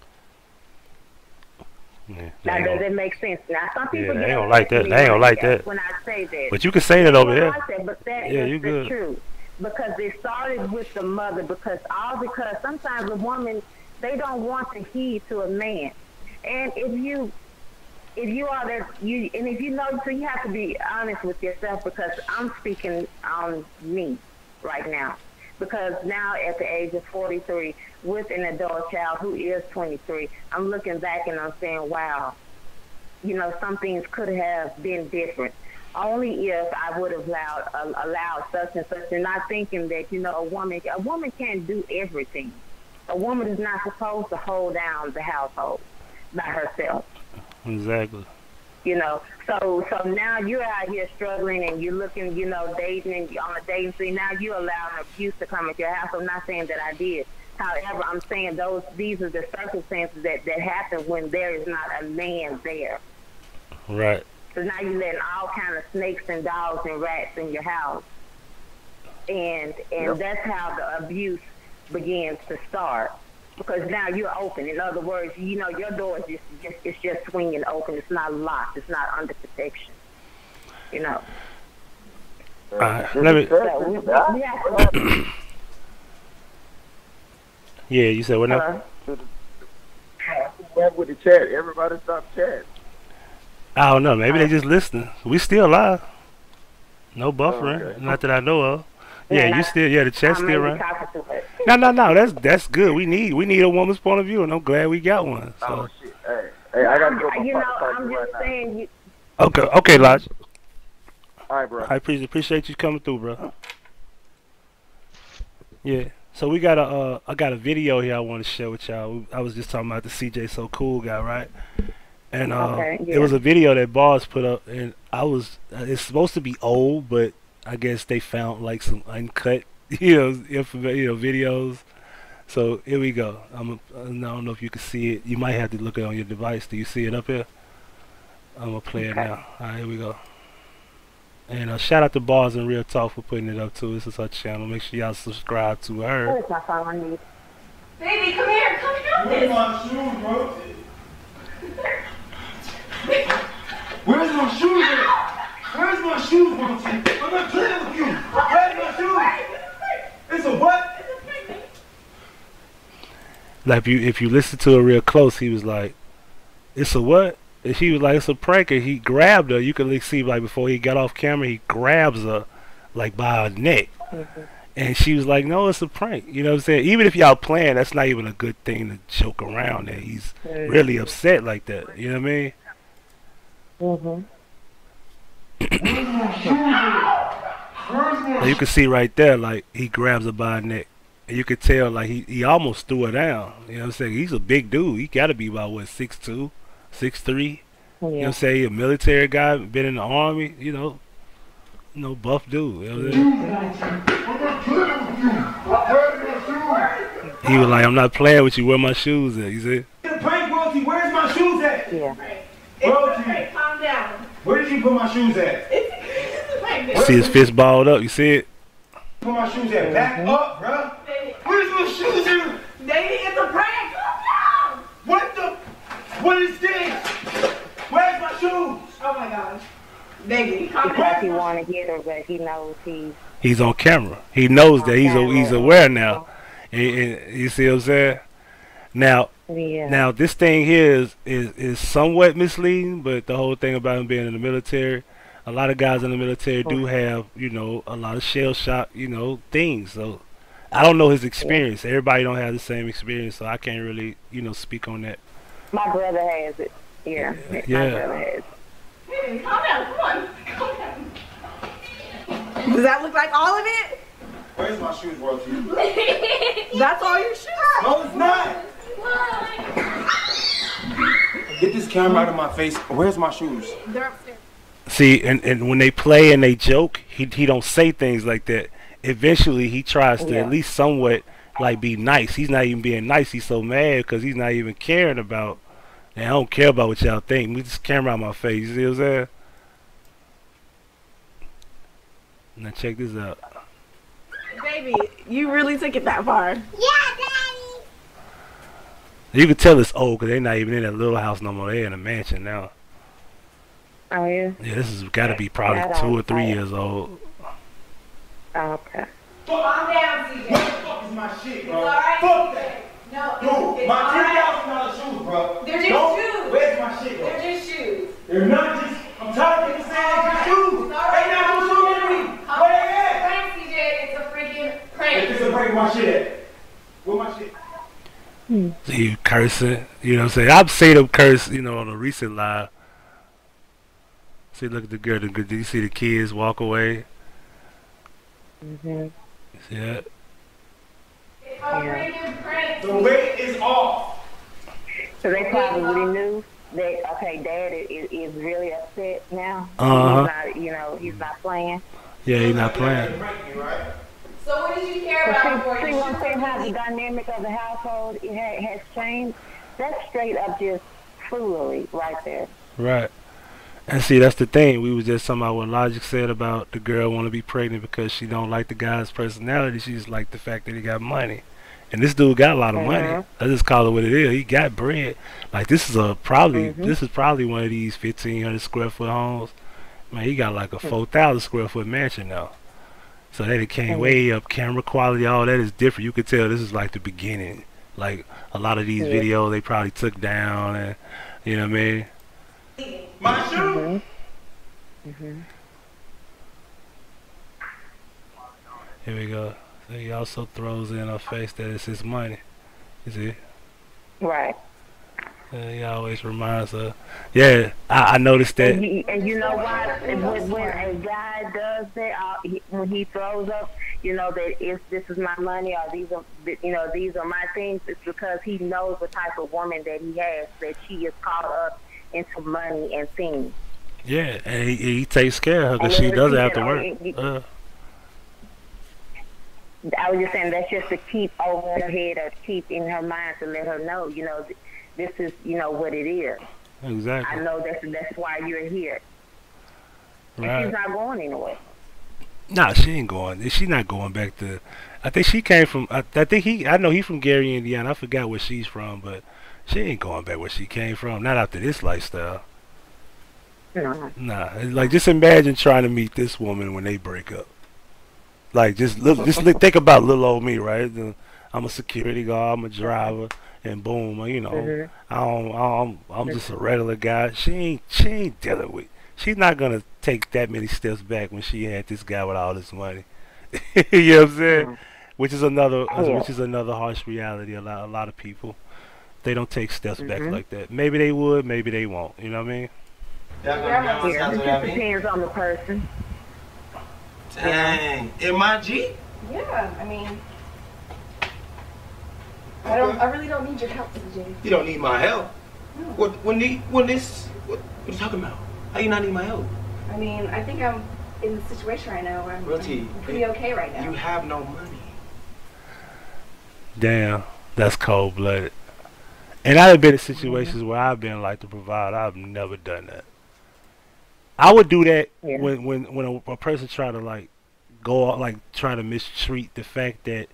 Yeah, now, does it make sense? Now, some people they don't like that. They ain't gonna like that when I say that. But you can say that over here. Like that, but that is the truth. Because it started with the mother, because sometimes a woman, they don't want to heed to a man. And if you if you are that you, and if you know, so you have to be honest with yourself, because I'm speaking on me right now. Because now at the age of 43, with an adult child who is 23, I'm looking back and I'm saying, wow, you know, some things could have been different. Only if I would have allowed such and such, and not thinking that, you know, a woman can't do everything. A woman is not supposed to hold down the household by herself. Exactly. You know, so now you're out here struggling and you're looking, you know, dating and on a dating scene. Now you allow abuse to come into your house. I'm not saying that I did. However, I'm saying these are the circumstances that happen when there is not a man there. Right. So now you're letting all kind of snakes and dogs and rats in your house, and that's how the abuse begins to start. Because now you're open. In other words, you know, your door is just swinging open. It's not locked. It's not under protection. You know. Let me. Yeah, you said what now? With the chat, everybody stop chatting. I don't know. Maybe they just listening. We still live. No buffering. Okay. Not that I know of. Yeah, you still. Yeah, the chat's still right. No. That's good. We need a woman's point of view, and I'm glad we got one. So. Oh shit! Hey, I gotta go. You know, I'm just saying. Okay, Lodge. All right, bro. I appreciate you coming through, bro. Yeah. So we got I got a video here I want to share with y'all. I was just talking about the CJ So Cool guy, right? And it was a video that Boss put up, and it's supposed to be old, but I guess they found like some uncut, videos. So here we go. I don't know if you can see it. You might have to look it on your device. Do you see it up here? I'm gonna play it now. All right, here we go. And shout out to Bars and Real Talk for putting it up too. This is her channel. Make sure y'all subscribe to her. Where's my phone? I need. Baby, come here. Come here. Where's my shoes, bro? Where's my shoes at? Where's my shoes, bro? I'm not playing with you. Where's my shoes? It's a what? Like if you listen to it real close, he was like, "It's a what?" And she was like, "It's a prank." And he grabbed her. You can see like before he got off camera, he grabs her like by her neck. Mm-hmm. And she was like, "No, it's a prank." You know what I'm saying? Even if y'all playing, that's not even a good thing to joke around that he's really upset like that. You know what I mean? You can see right there, like he grabs her by her neck. And you could tell like he almost threw her down. You know what I'm saying? He's a big dude. He gotta be about what, 6'2", 6'3". You know what I'm saying? A military guy, been in the army, no buff dude. You know what I'm saying? He was like, "I'm not playing with you. Where my shoes at?" You see? Prank royalty, where's my shoes at? Yeah. Royalty. Calm down. Where did you put my shoes at? It's a prank. You see his fist balled up. You see it? Put my shoes at. Back up, bro. Where's my shoes at? Baby, it's a prank. Calm down. What is this? Where's my shoes? Oh my gosh. Baby, calm Because down. he want to get her, but he knows He's on camera. He knows that he's aware now. And you see what I'm saying? Now this thing here is somewhat misleading, but the whole thing about him being in the military, a lot of guys in the military do have, a lot of shell shock, things. So I don't know his experience. Everybody don't have the same experience, so I can't really, speak on that. my brother has it. Yeah. My brother has it. Baby, calm down. Come on. Calm down. Does that look like all of it? Where's my shoes, royalty? That's all your shoes? No, it's not. Get this camera out of my face. Where's my shoes? They're upstairs. See, and when they play and they joke, he don't say things like that. Eventually, he tries to at least somewhat like be nice. He's not even being nice. He's so mad because he's not even caring about. And I don't care about what y'all think. With this camera on my face, you see what I'm saying? Now check this out. Baby, you really took it that far. Yeah, Daddy. You can tell it's old because they're not even in that little house no more. They're in a mansion now. Oh, yeah? Yeah, this has got to be probably 2 or 3 years old. Oh, okay. Calm down, CJ. What the fuck is my shit, bro? It's alright. Fuck that. No, Dude, it's my alright. $10,000 shoes, bro. They're just shoes. Where's my shit, bro? They're just shoes. cursing. You know what I'm saying? I've seen them curse, on a recent live. See, look at the girl. Do you see the kids walk away? Mhm. See that? Yeah. The weight is off. So they probably really knew that. Okay, Dad is really upset now. He's not, he's not playing. Yeah, he's not playing. So what did you care about before See you what I'm saying? How the dynamic of the household has changed. That's straight up just foolery right there. Right. And see, that's the thing. We was just talking about what Logic said about the girl want to be pregnant because she don't like the guy's personality. She just like the fact that he got money. And this dude got a lot of money. I just call it what it is. He got bread. Like this is probably one of these 1,500 square foot homes. Man, he got like a 4,000 square foot mansion now. So that it came way up. Camera quality, all that is different. You could tell this is like the beginning. Like a lot of these videos they probably took down, and you know what I mean. My shoe. Here we go. So he also throws in her face that it's his money. You see? Right. He always reminds her. Yeah, I noticed that. And you know why? When a guy does that, when he throws up, that this is my money or these are my things, it's because he knows the type of woman that he has, that she is caught up into money and things. Yeah, and he takes care of her because she doesn't have to work. I was just saying that's just to keep over her head or keep in her mind to let her know, this is, what it is. Exactly. I know that's why you're here. Right. And she's not going anywhere. Nah, she ain't going. She's not going back to. I think she came from. I know he from Gary, Indiana. I forgot where she's from, but she ain't going back where she came from. Not after this lifestyle. No. Nah, like just imagine trying to meet this woman when they break up. Like just think about little old me, right? I'm a security guard, I'm a driver, and boom, I'm just a regular guy. She ain't dealing with. She's not gonna take that many steps back when she had this guy with all this money. You know what I'm saying? Which is another harsh reality. A lot of people, they don't take steps back like that. Maybe they would, maybe they won't. You know what I mean? Yeah, it just depends on the person. Dang, MIG? Yeah, I mean, I really don't need your help, CJ. You don't need my help. No. What are you talking about? How you not need my help? I mean, I think I'm in the situation right now where I'm pretty okay right now. You have no money. Damn, that's cold blooded. And I've been in situations where I've been like the provider. I've never done that. I would do that when a person try to try to mistreat the fact that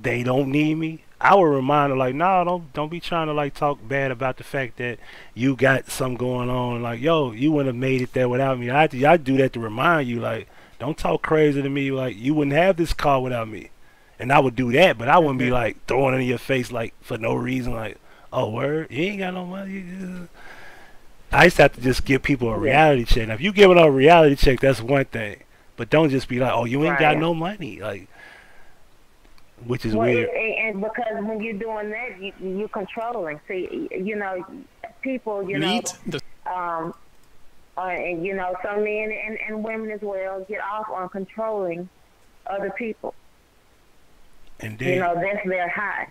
they don't need me. I would remind her like, no, don't be trying to like talk bad about the fact that you got something going on. Like, yo, you wouldn't have made it there without me. I do that to remind you, like, don't talk crazy to me. Like, you wouldn't have this car without me. And I would do that, but I wouldn't be like throwing it in your face like for no reason. Like, oh, word, you ain't got no money. I used to have to just give people a reality check. Now, if you giving a reality check, that's one thing. But don't just be like, oh, you ain't got no money. Like, which is weird. And because when you're doing that, you're controlling. See, people, and some men and women as well get off on controlling other people. Indeed. That's their high.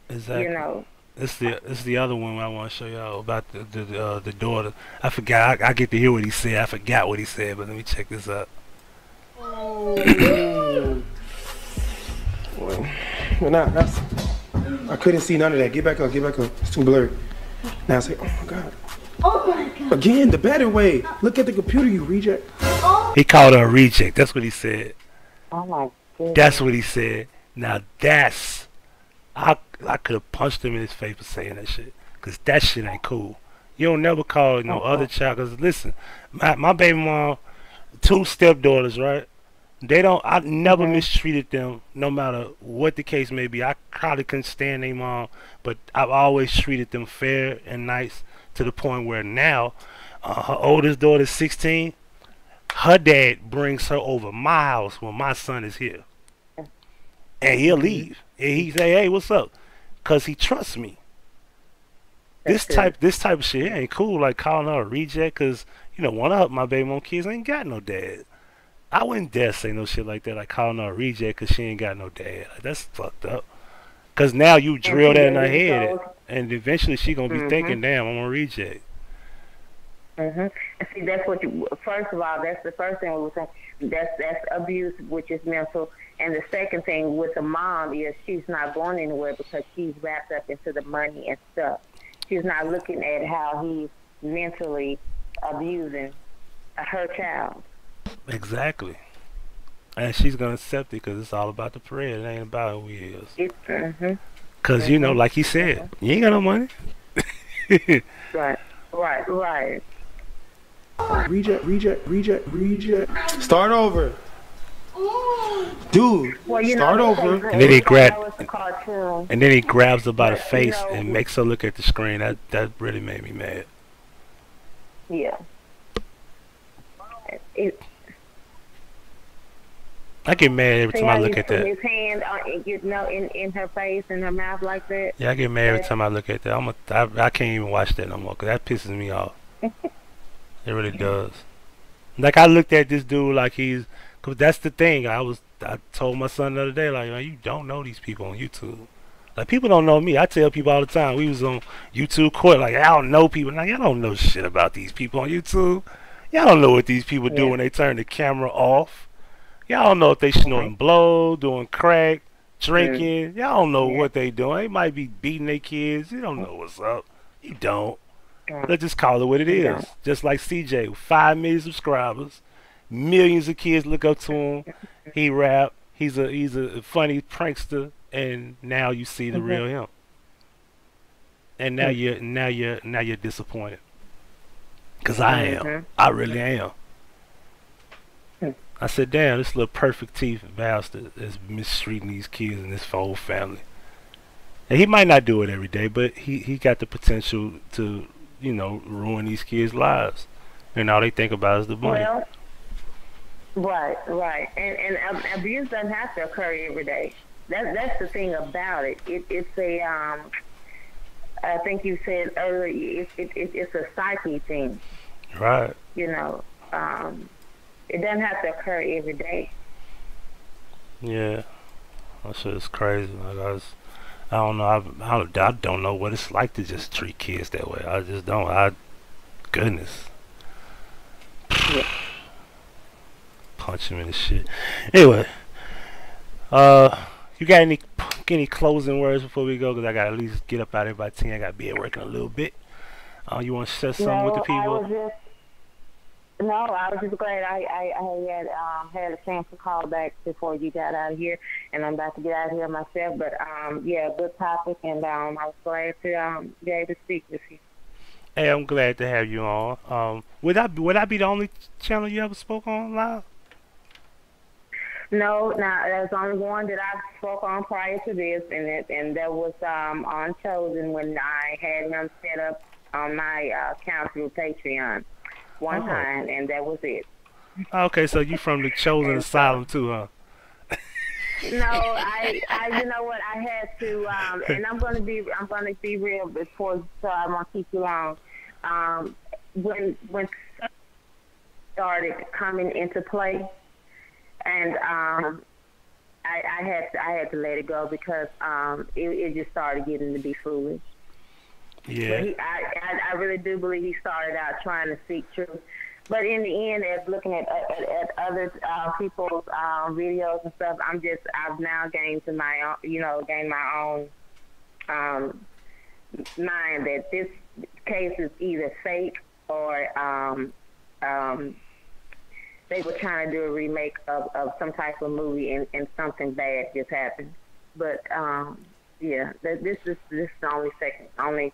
Exactly. It's the other one I want to show y'all about the daughter. I forgot. I get to hear what he said. I forgot what he said, but let me check this out. Well, I couldn't see none of that. Get back up. It's too blurry. Now I say, oh my God. Oh my God. Again, the better way. Look at the computer, you reject. Oh. He called her a reject. That's what he said. Oh my goodness. That's what he said. Now I could have punched him in his face for saying that shit. Because that shit ain't cool. You don't never call no other child. Because listen, my baby mom, 2 stepdaughters, right? I never mistreated them, no matter what the case may be. I probably couldn't stand their mom, but I've always treated them fair and nice to the point where now, her oldest daughter is 16. Her dad brings her over my house when my son is here. And he'll leave. And he say, hey, what's up? Because he trusts me. this That's good. type of shit ain't cool. Like calling her a reject, cause one of my baby mom kids ain't got no dad. I wouldn't dare say no shit like that, like calling her a reject, cause she ain't got no dad. Like, that's fucked up. Cause now you And drill see, that in that her just head, goes. and eventually she gonna be Mhm. thinking, "Damn, I'm a reject." And see, that's what you. First of all, that's the first thing we were saying. That's abuse, which is mental. And the second thing with the mom is she's not going anywhere because she's wrapped up into the money and stuff. She's not looking at how he's mentally abusing her child. Exactly. And she's gonna accept it because it's all about the bread. It ain't about who he is. It's Cause like he said, you ain't got no money. right, right. Reject, reject, reject, reject. Start over. Dude, Well, start over. And then he grab, It's a cartoon. and then he grabs her by the But, face and makes her look at the screen. That really made me mad. Yeah. It, I get mad every see time how I look he at put that. his hand in her face and her mouth like that. Yeah, I get mad every time I look at that. I can't even watch that no more because that pisses me off. It really does. Like I looked at this dude like cause that's the thing. I told my son the other day, like, man, you don't know these people on YouTube. Like people don't know me. I tell people all the time. We was on YouTube court, like I don't know people. Now y'all don't know shit about these people on YouTube. Y'all don't know what these people do when they turn the camera off. Y'all don't know if they snorting blow, doing crack, drinking. Y'all don't know what they doing. They might be beating their kids. You don't know what's up. You don't. Let's just call it what it is. Just like CJ, with 5 million subscribers, millions of kids look up to him. He rap. He's a funny prankster, and now you see the real him. And now you're disappointed. Cause I am. I really am. I said, damn, this little perfect teeth bastard is mistreating these kids and this whole family. And he might not do it every day, but he got the potential to, ruin these kids' lives. And all they think about is the money. Well, right. And abuse doesn't have to occur every day. That's the thing about it. It's a I think you said earlier. It's a psyche thing. Right. It doesn't have to occur every day. Yeah, that shit is crazy. Like I don't know. I don't know what it's like to just treat kids that way. I just don't. Goodness. Yeah. Punch him in the shit. Anyway, you got any closing words before we go? Cause I gotta at least get up out of here by 10. I gotta be at work in a little bit. You want to share something with the people? I was just glad I had a chance to call back before you got out of here, and I'm about to get out of here myself. But good topic, and I was glad to be able to speak with you. Hey, I'm glad to have you on. Would I be the only channel you ever spoke on live? No, there's only one that I spoke on prior to this, and that was on Chosen when I had him set up on my account through Patreon. One time, and that was it. Okay, so you from the Chosen Asylum too, huh? No, I you know what, I had to, and I'm gonna be real before, so I won't keep you long. When started coming into play, and I had to let it go because it just started getting to be foolish. Yeah. But I really do believe he started out trying to seek truth. But in the end, as looking at other people's videos and stuff, I've now gained my own mind that this case is either fake or they were trying to do a remake of some type of movie and something bad just happened. But this is the only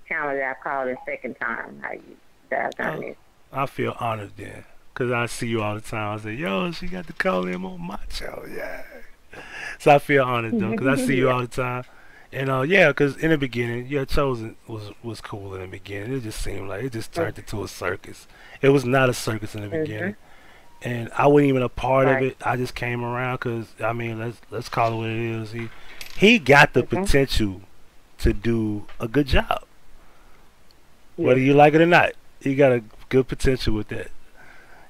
channel that I called a second time that I've done this. I feel honored then, cause I see you all the time. I say, yo, she got to call him on my show, yeah. So I feel honored though, cause I see you all the time, and cause in the beginning, Chosen was cool in the beginning. It just seemed like it just turned into a circus. It was not a circus in the beginning, and I wasn't even a part of it. I just came around, cause I mean, let's call it what it is. He got the potential to do a good job. Whether you like it or not, he got a good potential with that.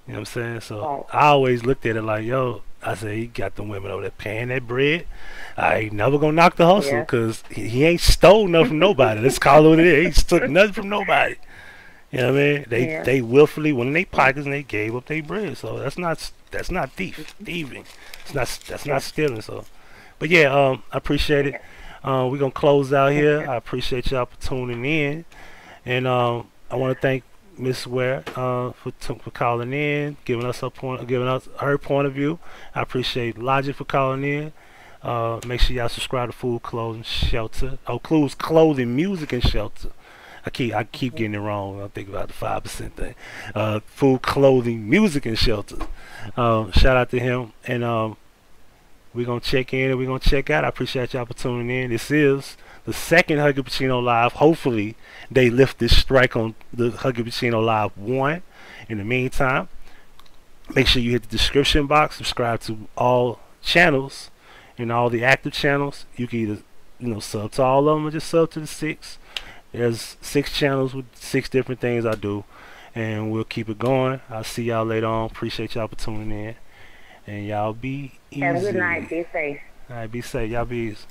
You know what I'm saying? So I always looked at it like, yo, I said, he got the women over there paying that bread. I ain't never gonna knock the hustle because he ain't stole nothing from nobody. Let's call it what it is. He took nothing from nobody. You know what I mean? They willfully went in their pockets and they gave up their bread. So that's not thieving. That's not stealing. So, but yeah, I appreciate it. We're gonna close out here. I appreciate y'all for tuning in, and I want to thank Miss Ware for calling in, giving us her point of view. I appreciate Logic for calling in. Make sure y'all subscribe to Food, Clothing, Shelter. Oh, Clothing, Music, and Shelter. I keep getting it wrong. I think about the 5% thing. Food, Clothing, Music, and Shelter. Shout out to him, and we're gonna check in and we're gonna check out. I appreciate y'all for tuning in. This is the second Huggie Pacino Live. Hopefully they lift this strike on the Huggie Pacino Live 1. In the meantime, make sure you hit the description box, subscribe to all channels and all the active channels. You can either sub to all of them or just sub to the 6. There's 6 channels with 6 different things I do, and we'll keep it going. I'll see y'all later on. Appreciate y'all for tuning in, and y'all be easy. Have a good night. Be safe. All right, be safe. Y'all be easy.